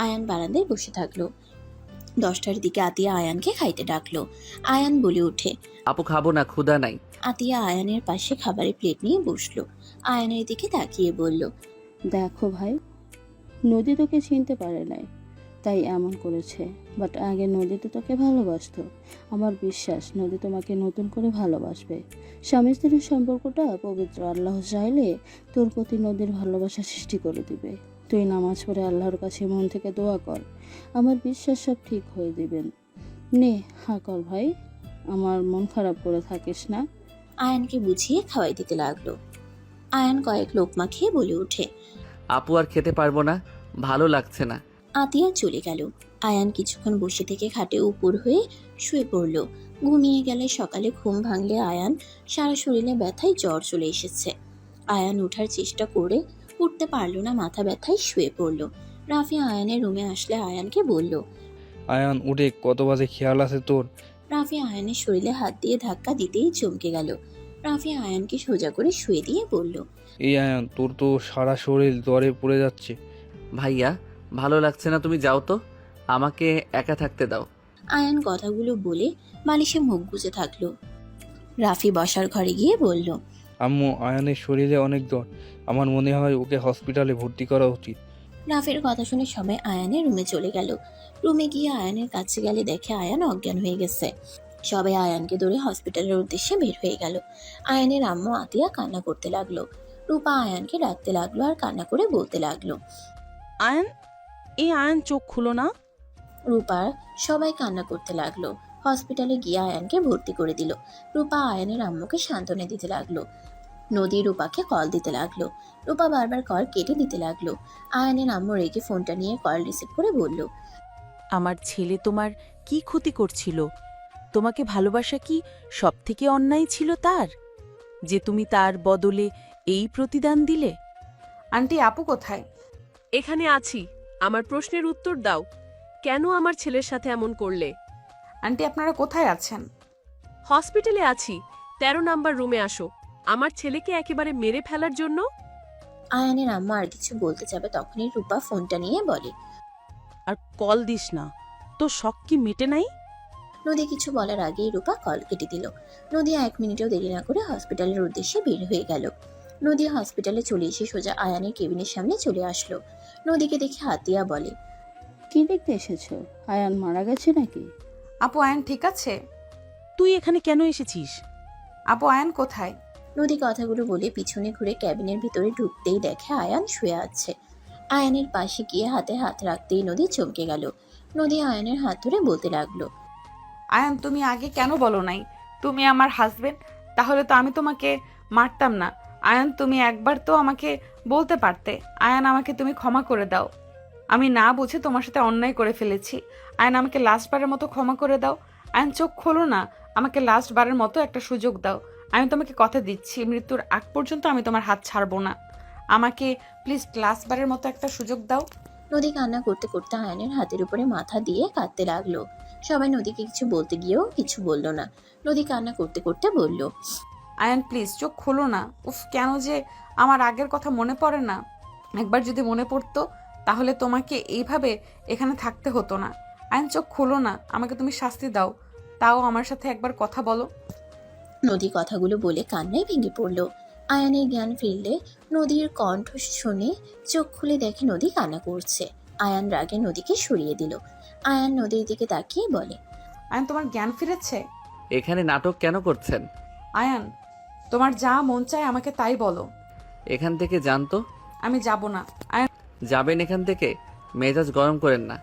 আয়ান বারান্দায় বসে থাকলো। 10টার দিকে আতিয়া আয়ানকে খাইতে ডাকলো। আয়ান বলে ওঠে, আপু খাবো না, ক্ষুধা নাই। আতিয়া আয়ানের পাশে খাবারের প্লেট নিয়ে বসলো। আয়ানের দিকে তাকিয়ে বলল, দেখো ভাই, নদী তোকে চিনতে পারে নাই তাই এমন করেছে, বাট আগে নদী তো তোকে ভালোবাসতো। আমার বিশ্বাস নদী তোমাকে নতুন করে ভালোবাসবে। স্বামী স্ত্রীর সম্পর্কটা পবিত্র, আল্লাহ চাইলে তোর প্রতি নদীর ভালোবাসা সৃষ্টি করে দিবে। তুই নামাজ পড়ে আল্লাহর কাছে মন থেকে দোয়া কর, আমার বিশ্বাস সব ঠিক হয়ে দিবেন। নে হা কর ভাই, আমার মন খারাপ করে থাকিস না। আয়ানকে বুঝিয়ে খাওয়াই দিতে লাগলো। আয়ান কয়েক লোকমা খেয়ে বলে ওঠে, আপু আর খেতে পারবো না, ভালো লাগছে না। আতিয়া চলে গেল। আয়ান কিছুক্ষণ বসে থেকে খাটে উপর হয়ে শুয়ে পড়ল। ঘুমিয়ে গেলে সকালে ঘুম ভাঙলে আয়ান সারা শরীরে ব্যথায় জ্বর চলে এসেছে। আয়ান ওঠার চেষ্টা করে উঠতে পারল না, মাথা ব্যথায় শুয়ে পড়ল। রাফি আয়ানের রুমে আসলে আয়ানকে বলল, আয়ান উঠে, কত বাজে খেয়াল আছে তোর? রাফি আয়ানের শরীরে হাত দিয়ে ধাক্কা দিতেই চমকে গেল। রাফি আয়ানকে সোজা করে শুয়ে দিয়ে বলল, এই আয়ান, তোর তো সারা শরীর জ্বরে পড়ে যাচ্ছে। ভাইয়া ভালো লাগছে না, তুমি যাও তো, আমাকে একা থাকতে দাও। আয়ান কথাগুলো বলে বালিশে মুখ গুজে থাকলো। রাফি বসার ঘরে গিয়ে বলল, আম্মু, আয়ানের শরীরে অনেক জ্বর, আমার মনে হয় ওকে হসপিটালে ভর্তি করা উচিত। রাফির কথা শুনে সবাই আয়ানের রুমে চলে গেল। রুমে গিয়ে আয়ানের কাছে গেলে দেখে আয়ান অজ্ঞান হয়ে গেছে। সবাই আয়ানকে ধরে হসপিটালের উদ্দেশ্যে বের হয়ে গেল। আয়ানের আম্মু আতিয়া কান্না করতে লাগলো। রূপা আয়ানকে ডাকতে লাগলো আর কান্না করে বলতে লাগলো, আয়ান, এই আয়ান চোখ খুলো না। রূপা সবাই কান্না করতে লাগলো। হসপিটালে গিয়ে আয়ানকে ভর্তি করে দিল। রূপা আয়ানের আম্মুকে সান্ত্বনা দিতে লাগলো। নদী রূপাকে কল দিতে লাগলো। রূপা বারবার কল কেটে দিতে লাগলো। আয়ানের আম্মু রেগে ফোনটা নিয়ে কল রিসিভ করে বলল, আমার ছেলে তোমার কি ক্ষতি করছিল? তোমাকে ভালোবাসা কি সবথেকে অন্যায় ছিল তার, যে তুমি তার বদলে এই প্রতিদান দিলে? আন্টি আপু কোথায়? এখানে আছি, আমার প্রশ্নের উত্তর দাও। কেন আমার ছেলের সাথে এমন করলে? আন্টি আপনারা কোথায় আছেন? হসপিটালে আছি, 13 নাম্বার রুমে আসো। আমার ছেলেকে একেবারে মেরে ফেলার জন্য। আয়ানের আম্মা আর কিছু বলতে যাবে তখনই রূপা ফোনটা নিয়ে বলে। আর কল দিস না, তোর শখ কি মেটে নাই? নদী কিছু বলার আগেই রূপা কল কেটে দিল। নদী 1 মিনিটও দেরি না করে হসপিটালের উদ্দেশ্যে বের হয়ে গেল। নদী হসপিটালে চলে এসে সোজা আয়ানের কেবিনের সামনে চলে আসলো। নদীকে দেখে হাতিয়া বলে, কি দেখতে এসেছো? আয়ান মারা গেছে নাকি? আপু আয়ান ঠিক আছে? তুই এখানে কেন এসেছিস? আপু আয়ান কোথায়? নদী কথাগুলো বলে পিছনে ঘুরে ক্যাবিনের ভিতরে ঢুকতেই দেখে আয়ান শুয়ে আছে। আয়ানের পাশে গিয়ে হাতে হাত রাখতেই নদী চমকে গেল। নদী আয়ানের হাত ধরে বলতে লাগলো, আয়ান তুমি আগে কেন বলো নাই তুমি আমার হাজবেন্ড? তাহলে তো আমি তোমাকে মারতাম না। আয়ান তুমি একবার তো আমাকে বলতে পারতে। আয়ান আমাকে তুমি ক্ষমা করে দাও, আমি না বুঝে তোমার সাথে অন্যায় করে ফেলেছি। আয়ান আমাকে লাস্টবারের মতো ক্ষমা করে দাও। আয়ান চোখ খোলো না, আমাকে লাস্টবারের মতো একটা সুযোগ দাও। আমি তোমাকে কথা দিচ্ছি, মৃত্যুর আগ পর্যন্ত আমি তোমার হাত ছাড়বো না। আমাকে প্লিজ লাস্টবারের মতো একটা সুযোগ দাও। নদী কান্না করতে করতে আয়ানের হাতের উপরে মাথা দিয়ে কাঁদতে লাগলো। সবাই নদীকে কিছু বলতে গিয়েও কিছু বলল না। নদী কান্না করতে করতে বলল, আয়ান প্লিজ চোখ খোলো না। উফ কেন যে আমার আগের কথা মনে পড়ে না। একবার যদি মনে পড়তো তাহলে তোমাকে এইভাবে এখানে থাকতে হতো না। আয়ান চোখ খোলো না, আমাকে তুমি শাস্তি দাও, তাও আমার সাথে একবার কথা বলো। নদী কথাগুলো বলে কান্নায় ভেঙে পড়ল। আয়ানের জ্ঞান ফিরলে নদীর কণ্ঠ শুনে চোখ খুলে দেখে নদী কান্না করছে। আয়ান রাগে নদীকে সরিয়ে দিল। আয়ান নদীর দিকে তাকিয়ে বলে, আয়ান তোমার জ্ঞান ফিরেছে? এখানে নাটক কেন করছেন? আয়ান তোমার যা মন চায় আমাকে তাই বলো। এখান থেকে জানতো। আমি যাব না। আয়ান যাবেন এখান থেকে? মেজাজ গরম করেন না।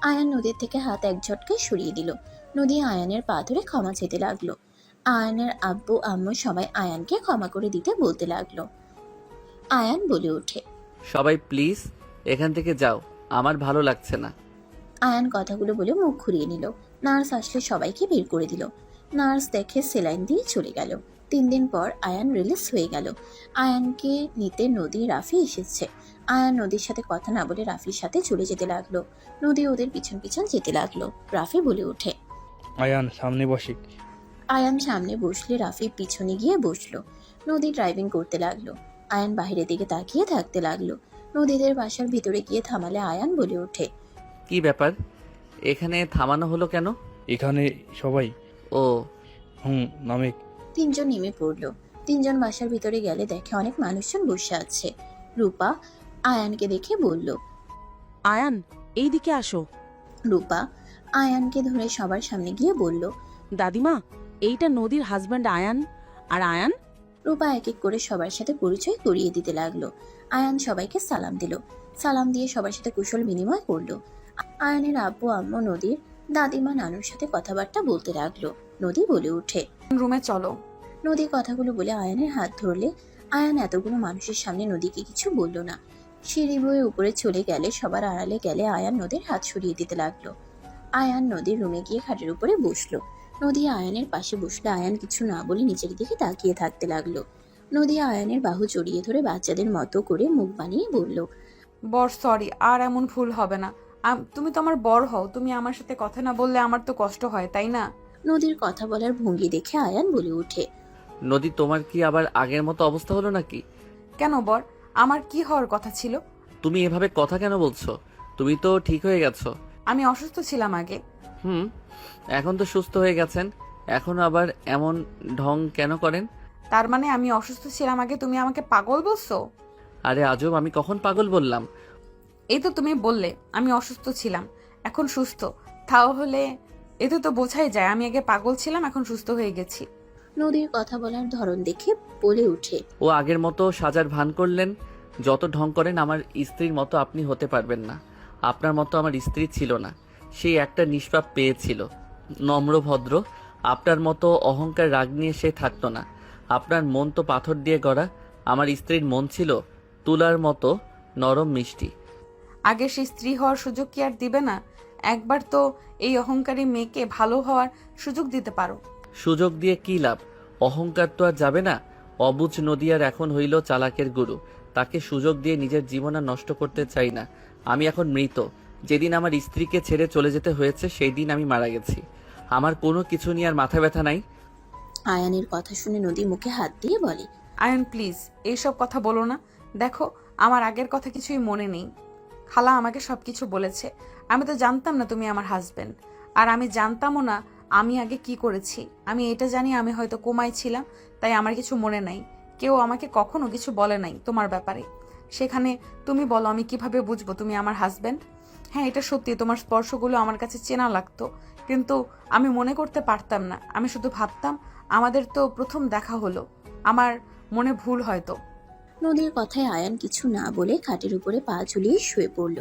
আয়ান নদীর থেকে হাত এক ঝটকায় সরিয়ে দিল। নদী আয়ানের পা ধরে ক্ষমা চেতে লাগলো। আয়ানের আব্বু আম্মু সবাই আয়ানকে ক্ষমা করে দিতে বলতে লাগলো। আয়ান বলে ওঠে, সবাই প্লিজ এখান থেকে যাও, আমার ভালো লাগছে না। আয়ান কথাগুলো বলে মুখ ঘুরিয়ে নিল। নার্স আসলে সবাইকে বের করে দিল। নার্স দেখে সেলাইন দিয়ে চলে গেল। 3 দিন পর আয়ান রিলিজ হয়ে গেল। আয়ানকে নিতে নদী রাফি এসেছে। আয়ান নদীর সাথে কথা না বলে রাফির সাথে চলে যেতে লাগলো। নদী ওদের পিছন পিছন যেতে লাগলো। রাফি বলে ওঠে, আয়ান সামনে বসে। আয়ান সামনে বসলে রাফি পিছনে গিয়ে বসলো। নদী ড্রাইভিং করতে লাগলো। আয়ান বাইরের দিকে তাকিয়ে থাকতে লাগলো। নদীদের বাসার ভিতরে গিয়ে থামালে আয়ান বলে ওঠে, কি ব্যাপার, এখানে থামানো হলো কেন? এখানে সবাই। ও নামে। 3 জন নেমে পড়লো। 3 জন বাসার ভিতরে গেলে দেখে অনেক মানুষজন বসে আছে। রূপা আয়ানকে দেখে বলল, আয়ান এই দিকে আসো। রূপা আয়ানকে ধরে সবার সামনে গিয়ে বলল, দাদিমা, এইটা নদীর হাজব্যান্ড আয়ান। আর আয়ান? রূপা এক এক করে সবার সাথে পরিচয় করিয়ে দিতে লাগলো। আয়ান সবাইকে সালাম দিল। সালাম দিয়ে সবার সাথে কুশল বিনিময় করলো। আয়ানের আব্বু আম্মু নদীর দাদিমা নানুর সাথে কথাবার্তা বলতে লাগলো। নদী বলে ওঠে, রুমে চলো। নদী কথাগুলো বলে আয়ানের হাত ধরলে আয়ান এতগুলো মানুষের সামনে নদীকে কিছু বলল না। সিঁড়ি বয়ে উপরে চলে গেলে সবার আড়ালে গেলে আয়ান নদীর হাত সরিয়ে দিতে লাগলো। আয়ান নদীর রুমে গিয়ে খাটের উপরে বসলো। নদী আয়ানের পাশে বসলে আয়ান কিছু না বলে নিচের দিকে তাকিয়ে থাকতে লাগলো। নদী আয়ানের বাহু জড়িয়ে ধরে বাচ্চাদের মতো করে মুখ বানিয়ে বলল, বর সরি, আর এমন ভুল হবে না। তুমি তো আমার বর হও, তুমি আমার সাথে কথা না বললে আমার তো কষ্ট হয়, তাই না? নদীর কথা বলার ভঙ্গি দেখে আয়ান বলে ওঠে, নদী, তোমার কি আবার আগের মতো অবস্থা হলো নাকি? কেন বর, আমার কি হওয়ার কথা ছিল? তুমি এভাবে কথা কেন বলছো? তুমি তো ঠিক হয়ে গেছো। আমি অসুস্থ ছিলাম আগে। এখন তো সুস্থ হয়ে গেছেন, এখন আবার এমন ঢং কেন করেন? তার মানে আমি অসুস্থ ছিলাম আগে, তুমি আমাকে পাগল বলছো? আরে আজব, আমি কখন পাগল বললাম? এই তো তুমি বললে আমি অসুস্থ ছিলাম, এখন সুস্থ। তাহলে এতে তো বোঝাই যায় আমি আগে পাগল ছিলাম, এখন সুস্থ হয়ে গেছি। নদীর কথা বলার ধরন দেখে বলে ওঠে, ও আগের মতো সাজার ভান করলেন। যত ঢং করেন আমার স্ত্রীর মতো আপনি হতে পারবেন না। আপনার মতো আমার স্ত্রী ছিল না, সেই একটা নিষ্পাপ পেয়েছিল, নম্র ভদ্র। আপনার মতো অহংকার রাগ নিয়ে সে থাকতো না। আপনার মন তো পাথর দিয়ে গড়া, আমার স্ত্রীর মন ছিল তুলার মতো নরম মিষ্টি। আগে সে স্ত্রী হওয়ার সুযোগ কি আর দিবে না? একবার তো এই অহংকারী মেয়েকে ভালো হওয়ার সুযোগ দিতে পারো। সুযোগ দিয়ে কি লাভ? অহংকার তো আর যাবে না। অবুঝ নদী আর এখন হইল চালাকের গুরু। তাকে সুযোগ দিয়ে নিজের জীবন আর নষ্ট করতে চাই না। আমি এখন মৃত। যেদিন আমার স্ত্রীকে ছেড়ে চলে যেতে হয়েছে সেই দিন আমি মারা গেছি। আমার কোনো কিছু নিয়ে আর মাথা ব্যথা নাই। আয়ানের কথা শুনে নদী মুখে হাত দিয়ে বলে, আয়ন প্লিজ এইসব কথা বলো না। দেখো আমার আগের কথা কিছুই মনে নেই। খালা আমাকে সবকিছু বলেছে। আমি তো জানতাম না তুমি আমার হাজবেন্ড, আর আমি জানতামও না আমি আগে কি করেছি। আমি এটা জানি আমি হয়তো কোমায় ছিলাম, তাই আমার কিছু মনে নাই। কেউ আমাকে কখনো কিছু বলে নাই তোমার ব্যাপারে। সেখানে তুমি বলো আমি কিভাবে বুঝবো তুমি আমার হাজবেন্ড? হ্যাঁ এটা সত্যি, তোমার স্পর্শগুলো আমার কাছে চেনা লাগতো, কিন্তু আমি মনে করতে পারতাম না। আমি শুধু ভাবতাম আমাদের তো প্রথম দেখা হলো, আমার মনে ভুল হয়তো। নদীর কথায় আয়ান কিছু না বলে খাটের উপরে পা ঝুলিয়ে শুয়ে পড়ল।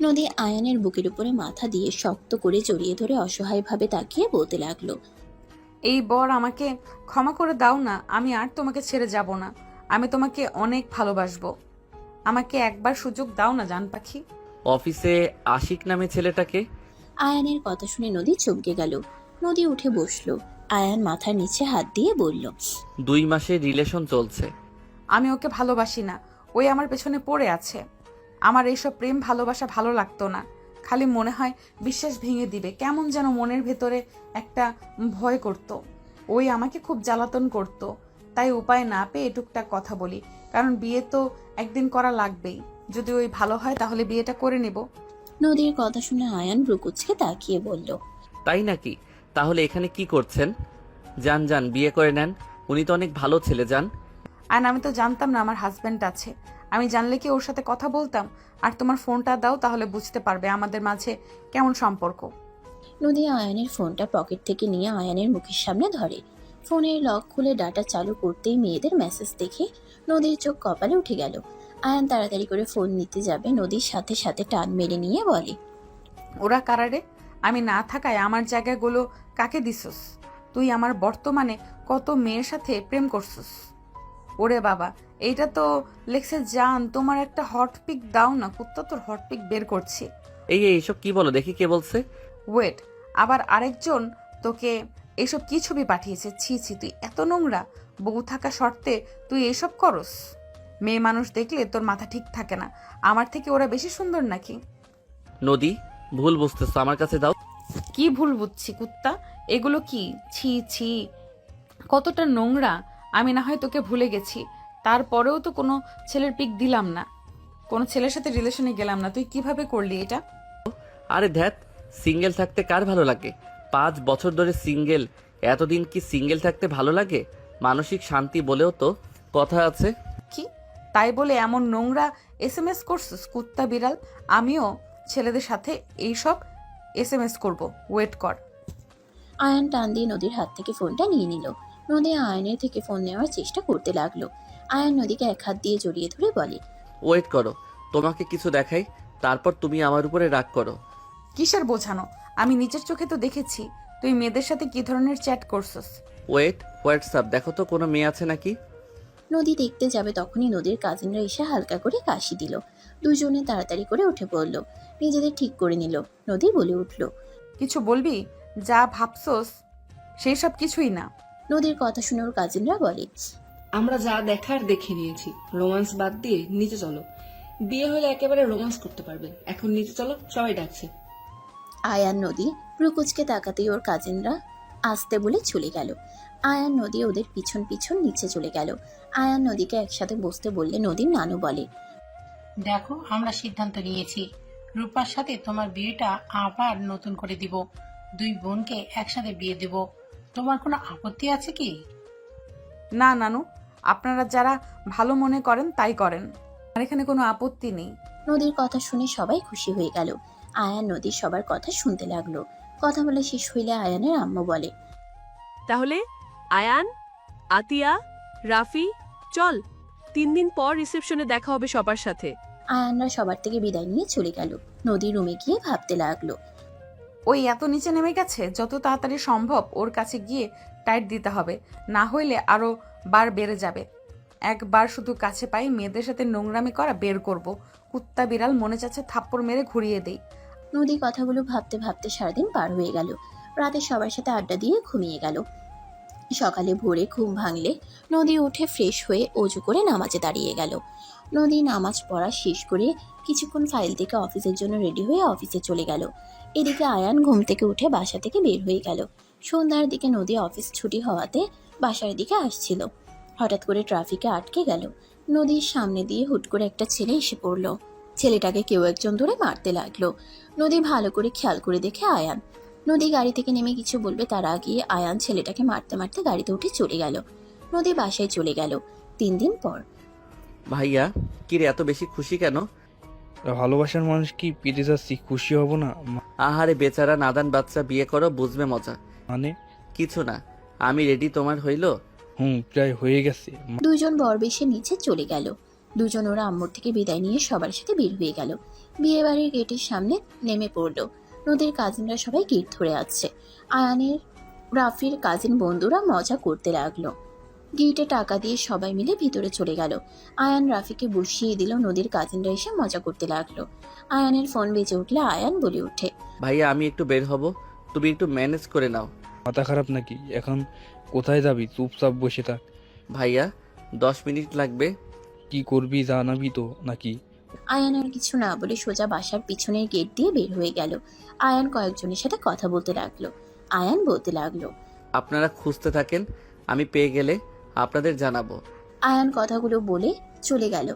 নদী আয়ানের বুকের উপরে মাথা দিয়ে শক্ত করে জড়িয়ে ধরে অসহায়ভাবে তাকিয়ে বলতে লাগলো, এই বর আমাকে ক্ষমা করে দাও না, আমি আর তোমাকে ছেড়ে যাব না। আমি তোমাকে অনেক ভালোবাসবো। আমাকে একবার সুযোগ দাও না জান পাখি। অফিসে আশিক নামে ছেলেটাকে? আয়ানের কথা শুনে নদী চমকে গেল। নদী উঠে বসলো। আয়ান মাথার নিচে হাত দিয়ে বলল, 2 মাসের রিলেশন চলছে। আমি ওকে ভালোবাসি না, ওই আমার পেছনে পড়ে আছে। আমার এইসব প্রেম ভালোবাসা ভালো লাগতো না। খালি মনে হয় বিশ্বাস ভেঙে দিবে, কেমন যেন মনের ভেতরে একটা ভয় করত। ওই আমাকে খুব জ্বালাতন করত, তাই উপায় না পেয়ে টুকটাক কথা বলি, কারণ বিয়ে তো একদিন করা লাগবেই। যদি ওই ভালো হয় তাহলে বিয়েটা করে নেব। নদীর কথা শুনে আয়ান ব্রুকুচকে তাকিয়ে বলল, তাই নাকি? তাহলে এখানে কি করছেন? যান যান বিয়ে করে নেন। উনি তো অনেক ভালো ছেলে। যান। আর আমি তো জানতাম না আমার হাজব্যান্ড আছে। আমি জানলে কি ওর সাথে কথা বলতাম? আর তোমার ফোনটা দাও, তাহলে বুঝতে পারবে আমাদের মাঝে কেমন সম্পর্ক। নদী আয়ানের ফোনটা পকেট থেকে নিয়ে আয়ানের মুখের সামনে ধরে। ফোনের লক খুলে ডাটা চালু করতেই মেয়েদের মেসেজ দেখে নদীর চোখ কপালে উঠে গেল। আয়ান তাড়াতাড়ি করে ফোন নিতে যাবে, নদীর সাথে সাথে টান মেরে নিয়ে বলে, ওরা কারারে? আমি না থাকায় আমার জায়গাগুলো কাকে দিছস? তুই আমার বর্তমানে কত মেয়ের সাথে প্রেম করছস। ওরে বাবা, এইটা তো লেখছে জান। তোমার একটা হট পিক দাও না, কুত্তা তোর হট পিক বের করছি। এইসব কি বলো দেখি, কে বলছে? ওয়েট, আবার আরেকজন তোকে এইসব কি ছবি পাঠিয়েছে? ছি ছি, তুই এত নোংরা। বউ থাকা শর্তে তুই এইসব করস? মেয়ে মানুষ দেখলে তোর মাথা ঠিক থাকে না। আমার থেকে ওরা বেশি সুন্দর নাকি? নদী, ভুল বুঝতেছো, আমার কাছে দাও। কি ভুল বুঝছি কুত্তা? এগুলো কি? ছি ছি, কতটা নোংরা। আমি না হয় তোকে ভুলে গেছি, তারপরেও তো কোনো ছেলের পিক দিলাম না, কোনো ছেলের সাথে রিলেশনে গেলাম না। তুই কিভাবে করলি এটা? আরে ধ্যাত, সিঙ্গেল থাকতে কার ভালো লাগে? 5 বছর ধরে সিঙ্গেল। এতদিন কি সিঙ্গেল থাকতে ভালো লাগে? মানসিক শান্তি বলেও তো কথা আছে। কি তাই বলে এমন নোংরা SMS করছিস কুত্তা বিড়াল? আমিও ছেলেদের সাথে এইসব SMS করব, ওয়েট কর। আয়ান টান দিয়ে নদীর হাত থেকে ফোনটা নিয়ে নিল। নদী আয়ানের থেকে ফোন নেওয়ার চেষ্টা করতে লাগলো। আয়ান নদীকে এক হাত দিয়ে জড়িয়ে ধরে বলে, ওয়েট করো, তোমাকে কিছু দেখাই, তারপর তুমি আমার উপরে রাগ করো। কিসের বোঝানো? আমি নিজের চোখে তো দেখেছি তুই মেয়েদের সাথে কি ধরনের চ্যাট করছিস। ওয়েট, হোয়াটসঅ্যাপ দেখো তো কোনো মেয়ে আছে নাকি। নদী দেখতে যাবে তখনই নদীর কাজিনরা এসে হালকা করে কাশি দিল। দুজনে তাড়াতাড়ি করে উঠে পড়ল, নিজেদের ঠিক করে নিল। নদী বলে উঠল, কিছু বলবি? যা ভাবছস সেই সব কিছুই না। নদীর কথা শুনে ওর কাজিনরা বলে, আমরা যা দেখার দেখে নিয়েছি, রোমান্স বাদ দিয়ে নিচে চলো। বিয়ে হলে একেবারে রোমান্স করতে পারবে। এখন নিচে চলো, সবাই ডাকছে। আয়ান নদী প্রকুচকে তাকাতেই ওর কাজিনরা আসতে বলে চলে গেল। আয়ান নদী ওদের পিছন পিছন নিচে চলে গেল। আয়ান নদীকে একসাথে বসতে বললে নদীর নানু বলে, দেখো আমরা সিদ্ধান্ত নিয়েছি, রূপার সাথে তোমার বিয়েটা আবার নতুন করে দিব। 2 বোনকে একসাথে বিয়ে দেব। তোমার কোনো আপত্তি আছে কি? না নানু, আপনারা যারা ভালো মনে করেন তাই করেন, আর এখানে কোনো আপত্তি নেই। নদীর কথা শুনে সবাই খুশি হয়ে গেল। আয়ান নদীর সবার কথা শুনতে লাগলো। কথা বলে শেষ হইলে আয়ানের আম্মু বলে, তাহলে আয়ান, আতিয়া, রাফি, চল 3 দিন পর রিসেপশনে দেখা হবে সবার সাথে। আয়ানরা সবার থেকে বিদায় নিয়ে চলে গেল। নদী রুমে গিয়ে ভাবতে লাগলো, ওই এত নিচে নেমে গেছে, যত তাড়াতাড়ি সম্ভব ওর কাছে গিয়ে টাইট দিতে হবে, না হইলে আরো বার বেড়ে যাবে। একবার শুধু কাছে পাই মেয়েদের সাথে নোংরামি করা বের করব। কুত্তা বিড়াল, মনে চাচ্ছে থাপ্পড় মেরে ঘুরিয়ে দেই। নদী কথাগুলো ভাবতে ভাবতে সারাদিন পার হয়ে গেল। রাতে সবার সাথে আড্ডা দিয়ে ঘুমিয়ে গেল। সকালে ভোরে ঘুম ভাঙলে নদী উঠে ফ্রেশ হয়ে অজু করে নামাজে দাঁড়িয়ে গেল। নদী নামাজ পড়া শেষ করে কিছুক্ষণ ফাইল থেকে অফিসের জন্য রেডি হয়ে অফিসে চলে গেল। এদিকে আয়ান ঘুম থেকে উঠে বাসা থেকে বের হয়ে গেল। সন্ধ্যার দিকে নদী অফিস ছুটি হওয়াতে বাসার দিকে আসছিল। হঠাৎ করে ট্রাফিকে আটকে গেল। নদীর সামনে দিয়ে হুট করে একটা ছেলে এসে পড়ল। ছেলেটাকে কেউ একজন ধরে মারতে লাগলো। নদী ভালো করে খেয়াল করে দেখে আয়ান। নদী গাড়ি থেকে নেমে কিছু বলবে তার আগে আয়ান ছেলেটাকে মারতে মারতে গাড়িতে উঠে চলে গেল। নদী বাসায় চলে গেল 3 দিন পর। ভাইয়া কিরে এত বেশি খুশি কেন? ভালোবাসার মানুষ কি পেতে যাচ্ছি, খুশি হব না? আহারে বেচারা নাদান বাচ্চা, বিয়ে করো বুঝবে মজা। মানে কিছু না, আমি রেডি, তোমার হইলো? প্রায় হয়ে গেছে। দুজন বর বেশে নিচে চলে গেল। দুজন ওরা আম্মুর থেকে বিদায় নিয়ে সবার সাথে বের হয়ে গেল। বিয়ে বাড়ির গেটের সামনে নেমে পড়লো। নদীর কাজিনরা সবাই গেট ধরে আছে। আয়ানের রাফির কাজিন বন্ধুরা মজা করতে লাগলো। গেটে টাকা দিয়ে সবাই মিলে ভিতরে চলে গেল। আয়ান রাফিকে বসিয়ে দিল। নদীর কাজিনরা এসে মজা করতে লাগলো। আয়ানের ফোন বেজে উঠলে আয়ান বলে ওঠে, ভাইয়া আমি একটু বের হব, তুমি একটু ম্যানেজ করে নাও। মাথা খারাপ নাকি? এখন কোথায় যাবি? চুপচাপ বসে থাক। ভাইয়া 10 মিনিট লাগবে। কি করবি জানাবি তো নাকি? আয়ান আর কিছু না বলে সোজা বাসার পিছনের গেট দিয়ে বের হয়ে গেল। আয়ান কয়েকজনের সাথে কথা বলতে লাগলো। আয়ান বলতে লাগলো, আপনারা খুঁজতে থাকেন, আমি পেয়ে গেলে আপনাদের জানাবো। আয়ান কথাগুলো বলে চলে গেল।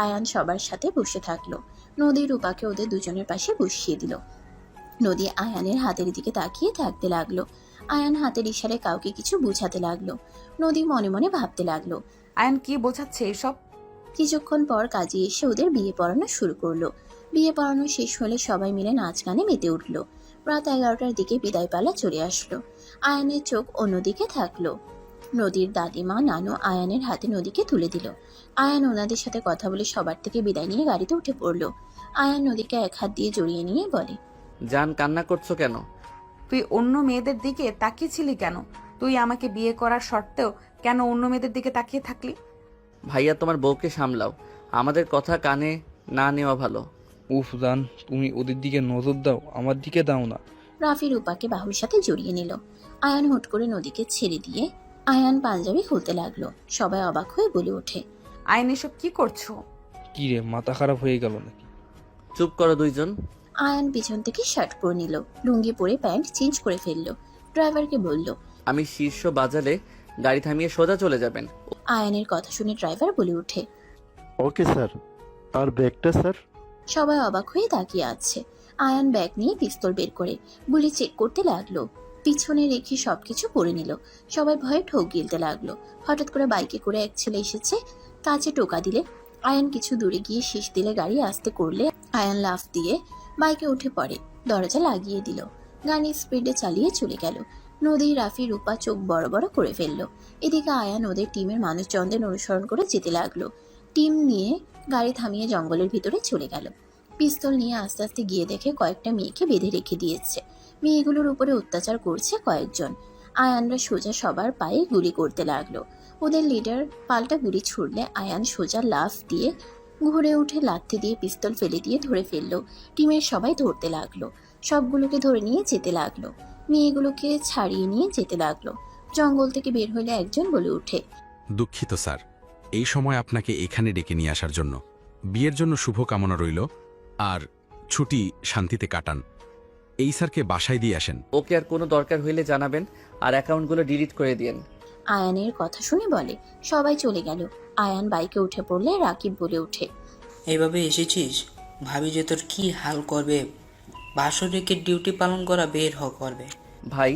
আয়ান সবার সাথে বসে থাকলো। নদী রূপাকে ওদের দুজনের পাশে বসিয়ে দিল। নদী আয়ানের হাতের দিকে তাকিয়ে থাকতে লাগলো। আয়ান হাতের ইশারায় কাউকে কিছু বোঝাতে লাগলো। নদী মনে মনে ভাবতে লাগলো, আয়ান কি বোঝাচ্ছে এসব? কিছুক্ষণ পর কাজী এসে ওদের বিয়ে পড়ানো শুরু করলো। বিয়ে পড়ানো শেষ হলে সবাই মিলে নাচ গানে মেতে উঠলো। রাত 11টার দিকে বিদায় পালা চলে আসলো। আয়ানের চোখ অন্যদিকে থাকলো। নদীর দাদিমা নানু আয়ানের হাতে নদীকে তুলে দিল। আয়ান ওনাদের সাথে কথা বলে সবার থেকে বিদায় নিয়ে গাড়িতে উঠে পড়লো। আয়ান নদীকে এক হাত দিয়ে জড়িয়ে নিয়ে বলে, জান কান্না করছো কেন? তুই অন্য মেয়েদের দিকে তাকিয়েছিলি কেন? তুই আমাকে বিয়ে করার সত্ত্বেও কেন অন্য মেয়েদের দিকে তাকিয়ে থাকলি? ভাইয়া তোমার বউকে সামলাও, আমাদের কথা কানে না নেওয়া ভালো। উফ জান, তুমি ওদের দিকে নজর দাও, আমার দিকে দাও না। রাফি রূপাকে বাহুর সাথে জড়িয়ে নিল। আয়ান হুট করে নদীকে ছেড়ে দিয়ে আয়ান পাঞ্জাবি খুলতে লাগলো। সবাই অবাক হয়ে বলে ওঠে, আয়ান এসব কি করছো? কি রে, মাথা খারাপ হয়ে গেল নাকি? চুপ করো দুইজন। আয়ান পিছন থেকে শার্ট পরে নিল, লুঙ্গি পরে প্যান্ট চেঞ্জ করে ফেললো। ড্রাইভারকে বলল, আমি শীর্ষ বাজালে গাড়ি থামিয়ে সোজা চলে যাবেন। আয়ানের কথা শুনে ড্রাইভার বলে ওঠে, ওকে স্যার। আর ব্যাগটা স্যার? সবাই অবাক হয়ে তাকিয়ে আছে। আয়ান ব্যাগ নিয়ে পিস্তল বের করে গুলি চেক করতে লাগলো। পিছনে রেখে সবকিছু পরে নিল। সবাই ভয়ে ঠোক গিলতে লাগলো। হঠাৎ করে বাইকে করে এক ছেলে এসেছে। কাছে টোকা দিলে আয়ান কিছু দূরে গিয়ে শীষ দিলে গাড়ি আস্তে করলে আয়ান লাফ দিয়ে বাইকে উঠে পড়ে। দরজা লাগিয়ে দিল। গাড়ি স্পিডে চালিয়ে চলে গেল। নদী রাফি রূপা চোখ বড় বড় করে ফেললো। এদিকে আয়ান ওদের টিমের মানুষজনদের অনুসরণ করে যেতে লাগলো। টিম নিয়ে গাড়ি থামিয়ে জঙ্গলের ভিতরে চলে গেল। পিস্তল নিয়ে আস্তে আস্তে গিয়ে দেখে কয়েকটা মেয়েকে বেঁধে রেখে দিয়েছে। মেয়েগুলোর উপরে অত্যাচার করছে কয়েকজন। আয়ানরা সোজা সবার পায়ে গুলি করতে লাগলো। ওদের লিডার পাল্টা গুলি ছুড়লে আয়ান সোজা লাফ দিয়ে ঘুরে উঠে লাথি দিয়ে পিস্তল ফেলে দিয়ে ধরে ফেললো। টিমের সবাই ধরতে লাগলো। সবগুলোকে ধরে নিয়ে যেতে লাগলো। মেয়েগুলোকে ছাড়িয়ে নিয়ে যেতে লাগলো। জঙ্গল থেকে বের হলে একজন বলে ওঠে, দুঃখিত স্যার, এই সময় আপনাকে এখানে ডেকে নিয়ে আসার জন্য। বিয়ের জন্য শুভ কামনা রইল, আর ছুটি শান্তিতে কাটান। এই স্যারকে বাসায় দিয়ে আসেন। ওকে আর কোনো দরকার হইলে জানাবেন, আর অ্যাকাউন্টগুলো ডিলিট করে দিয়েন। আয়ানের কথা শুনে বলে। সবাই চলে গেল। আয়ান বাইকে উঠে পড়লে রাকিব বলে ওঠে, এইভাবে এসেছিস, ভাবি যে তোর কি হাল করবে। বাসর রেখে ডিউটি পালন করা বের করবে। ভাই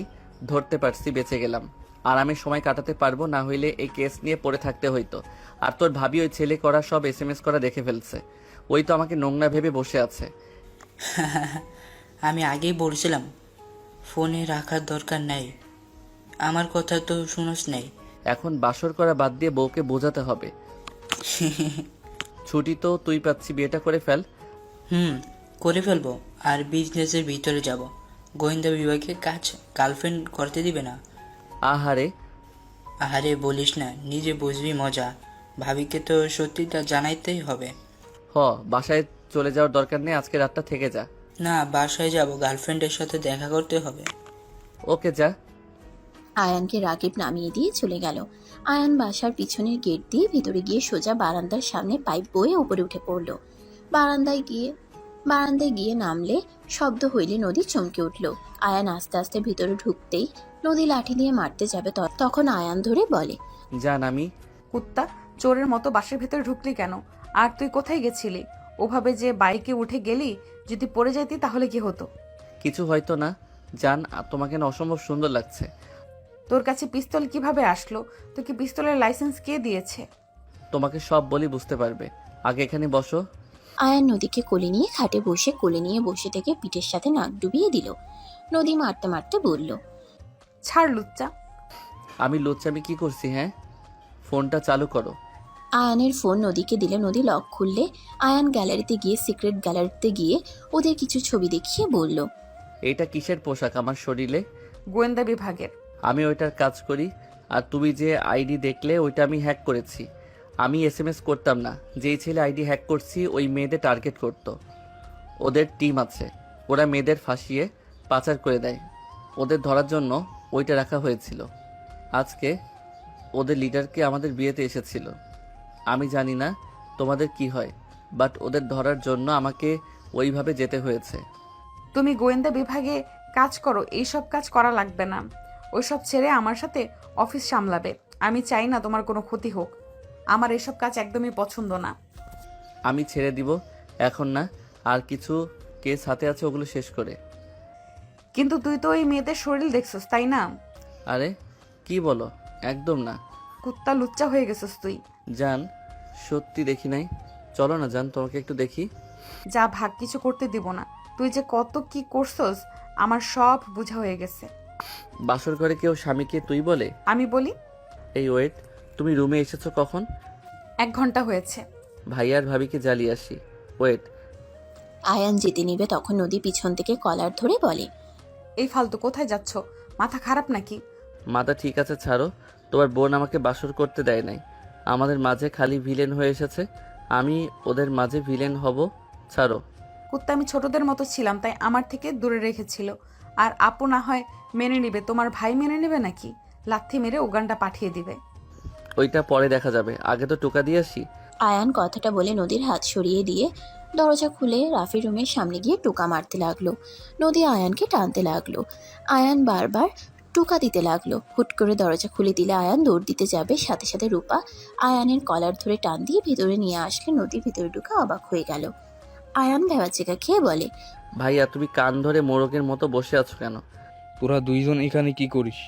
ধরতে পারছি, বেঁচে গেলাম। আরামে সময় কাটাতে পারবো, না হইলে এই কেস নিয়ে পড়ে থাকতে হইতো। আর তোর ভাবি ওই ছেলে করা সব SMS করা দেখে ফেলছে। ওই তো আমাকে নোংরা ভেবে বসে আছে। আমি আগেই বলছিলাম ফোনে রাখার দরকার নাই, আমার কথা তো শুনোস নাই। এখন বাসর করা বাদ দিয়ে বউকে বোঝাতে হবে। ছুটি তো তুই পাচ্ছি, বিয়েটা করে ফেল। করে ফেলবো, আর বিজনেসের ভিতরে যাব। গোয়েন্দা বিভাগে কাজ গার্লফ্রেন্ড করতে দিবে না। আহারে বলিস না, নিজে বুঝবি মজা। ভাবিকে তো সত্যিটা জানাইতেই হবে। বাসায় চলে যাওয়ার দরকার নেই, আজকে রাতটা থেকে যা। না, বাসায় যাব, গার্লফ্রেন্ডের সাথে দেখা করতে হবে। ওকে যা। আয়ানকে রাকিব নামিয়ে দিয়ে চলে গেল। আয়ান বাসার পিছনের গেট দিয়ে ভিতরে গিয়ে সোজা বারান্দার সামনে পাইপ বয়ে উপরে উঠে পড়ল। বারান্দায় গিয়ে নামলে শব্দ হইলে নদী চমকে উঠল। আয়ান আস্তে আস্তে ভিতরে ঢুকতেই নদী লাঠি দিয়ে মারতে যাবে, তখন আয়ান ধরে বলে, জান আমি। কুত্তা, চোরের মতো বাসের ভেতরে ঢুকলি কেন? আর তুই কোথায় গেছিলি? ওভাবে যে বাইকে উঠে গেলি, যদি পড়ে যাইতি তাহলে কি হতো? কিছু হয়তো না জান, তোমাকে না অসম্ভব সুন্দর লাগছে। তোর কাছে পিস্তল কিভাবে আসলো? তোকে পিস্তলের লাইসেন্স কে দিয়েছে? তোমাকে সব বলি, বুঝতে পারবে। আগে এখানে বসো। আয়ান নদীকে কোলে নিয়ে খাটে বসে থেকে পিঠের সাথে নাক ডুবিয়ে দিল। নদী মারতে মারতে বলল, ছাড় লুচ্চা। আমি লুচ্চামি কি করছি? হ্যাঁ, ফোনটা চালু করো। আয়ানের ফোন নদীকে দিলে নদী লক খুললে আয়ান সিক্রেট গ্যালারিতে গিয়ে ওদের কিছু ছবি দেখিয়ে বলল, এইটা কিসের পোশাক আমার শরীরে? গোয়েন্দা বিভাগের। আমি ওইটার কাজ করি। আর তুমি যে আইডি দেখলে ওইটা আমি হ্যাক করেছি। আমি SMS করতাম না। যেই ছেলে আইডি হ্যাক করছি ওই মেয়েদের টার্গেট করত। ওদের টিম আছে, ওরা মেয়েদের ফাঁসিয়ে পাচার করে দেয়। ওদের ধরার জন্য ওইটা রাখা হয়েছিল। আজকে ওদের লিডারকে আমাদের বিয়েতে এসেছিল। আমি জানি না তোমাদের কি হয়, বাট ওদের ধরার জন্য আমাকে ওইভাবে যেতে হয়েছে। তুমি গোয়েন্দা বিভাগে কাজ করো, এইসব কাজ করা লাগবে না। ওইসব ছেড়ে আমার সাথে অফিস সামলাবে। আমি চাই না তোমার কোনো ক্ষতি হোক। আমার এসব কাজ একদমই পছন্দ না। আমি ছেড়ে দিব এখন না, আর কিছু কেস হাতে আছে, ওগুলো শেষ করে। কিন্তু তুই তো ওই মেয়েদের শরীর দেখছস, তাই না? আরে কি বলো, একদম না। কুত্তা, লুচ্চা হয়ে গেছিস তুই। জান সত্যি দেখি নাই। চলো না জান, তোমাকে একটু দেখি। যা ভাগ, কিছু করতে দিব না। তুই যে কত কি করছস আমার সব বোঝা হয়ে গেছে। বাসর ঘরে কেউ স্বামীকে তুই বলে? আমি বলি। এই ওয়েট, তুমি রুমে এসেছো কখন? 1 ঘন্টা হয়েছে। ভাইয়ার ভাবিকে জ্বালিয়ে আসি। ওয়েট। আয়ান যেতে নিবে তখন নদী পিছন থেকে কলার ধরে বলে, এই ফালতু কোথায় যাচ্ছ? মাথা খারাপ নাকি? মাথা ঠিক আছে, ছাড়ো। তোমার বোন আমাকে বাসর করতে দেয় নাই। আমাদের মাঝে খালি ভিলেন হয়ে এসেছে। আমি ওদের মাঝে ভিলেন হব? ছাড়ো। কুত্তা, আমি ছোটদের মতো ছিলাম, তাই আমার থেকে দূরে রেখেছিল। আর আপু না হয় মেনে নিবে, তোমার ভাই মেনে নেবে নাকি? লাথি মেরে উগান্ডা পাঠিয়ে দিবে। ওইটা পরে দেখা যাবে, আগে তো টোকা দিয়ে আসি। আয়ান কথাটা বলে নদীর হাত সরিয়ে দিয়ে দরজা খুলে রাফি রুমের সামনে গিয়ে টোকা মারতে লাগলো। নদী আয়ানকে টানতে লাগলো। আয়ান বারবার টোকা দিতে লাগলো। হুট করে দরজা খুলে দিলে আয়ান দৌড় দিতে যাবে, সাথে সাথে রূপা আয়ানের কলার ধরে টান দিয়ে ভিতরে নিয়ে আসলে নদী ভিতরে ঢুকে অবাক হয়ে গেল। আয়ান ভেবাচেকা খেয়ে বলে, ভাইয়া তুমি কান ধরে মোরগের মতো বসে আছো কেন? তোরা দুইজন এখানে কি করিস?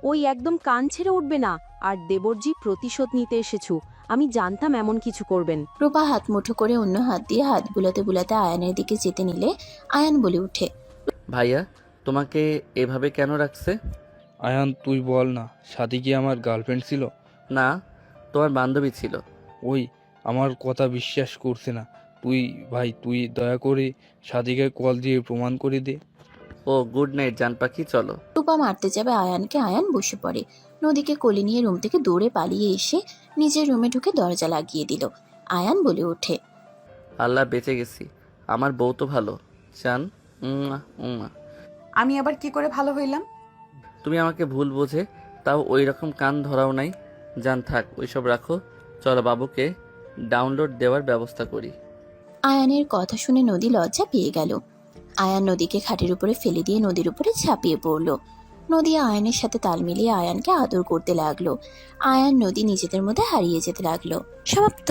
ওই একদম কান ছেড়ে উঠবে না। আর দেবরজি, প্রতিশোধ নিতে এসেছু। আমি জানতাম এমন কিছু করবেন। রূপা হাত মুঠো করে অন্য হাত দিয়ে হাত বুলাতে বুলাতে আয়ানের দিকে যেতে নিলে আয়ান বলে উঠে, ভাইয়া তোমাকে এভাবে কেন রাখছে? আয়ান তুই বল না, সাথী কি আমার গার্লফ্রেন্ড ছিল? না, তোমার বান্ধবী ছিল। ওই আমার কথা বিশ্বাস করছে না। তুই দয়া করে সাথীকে কল দিয়ে প্রমাণ করে দে। ও গুড নাইট জান পাখি, চলো। রূপা মারতে যাবে আয়ানকে, আয়ান বসে পড়ে। নদীকে কোলে নিয়ে রুম থেকে দৌড়ে পালিয়ে এসে নিজের রুমে ঢুকে দরজা লাগিয়ে দিল। আয়ান বলে ওঠে, আল্লাহ বেঁচে গেছি, আমার বউ তো ভালো। জান আমি আবার কি করে ভালো হইলাম? তুমি আমাকে ভুল বোঝে তাও ওই রকম কান ধরাও নাই। জান থাক, ওইসব রাখো, চলো বাবুকে ডাউনলোড দেওয়ার ব্যবস্থা করি। আয়ানের কথা শুনে নদী লজ্জা পেয়ে গেল। আয়ান নদীকে খাটের উপরে ফেলে দিয়ে নদীর উপরে ঝাঁপিয়ে পড়ল। নদী আয়ানের সাথে তাল মিলিয়ে আয়ানকে আদর করতে লাগলো। আয়ান নদী নিজেদের মধ্যে হারিয়ে যেতে লাগলো। সমাপ্ত।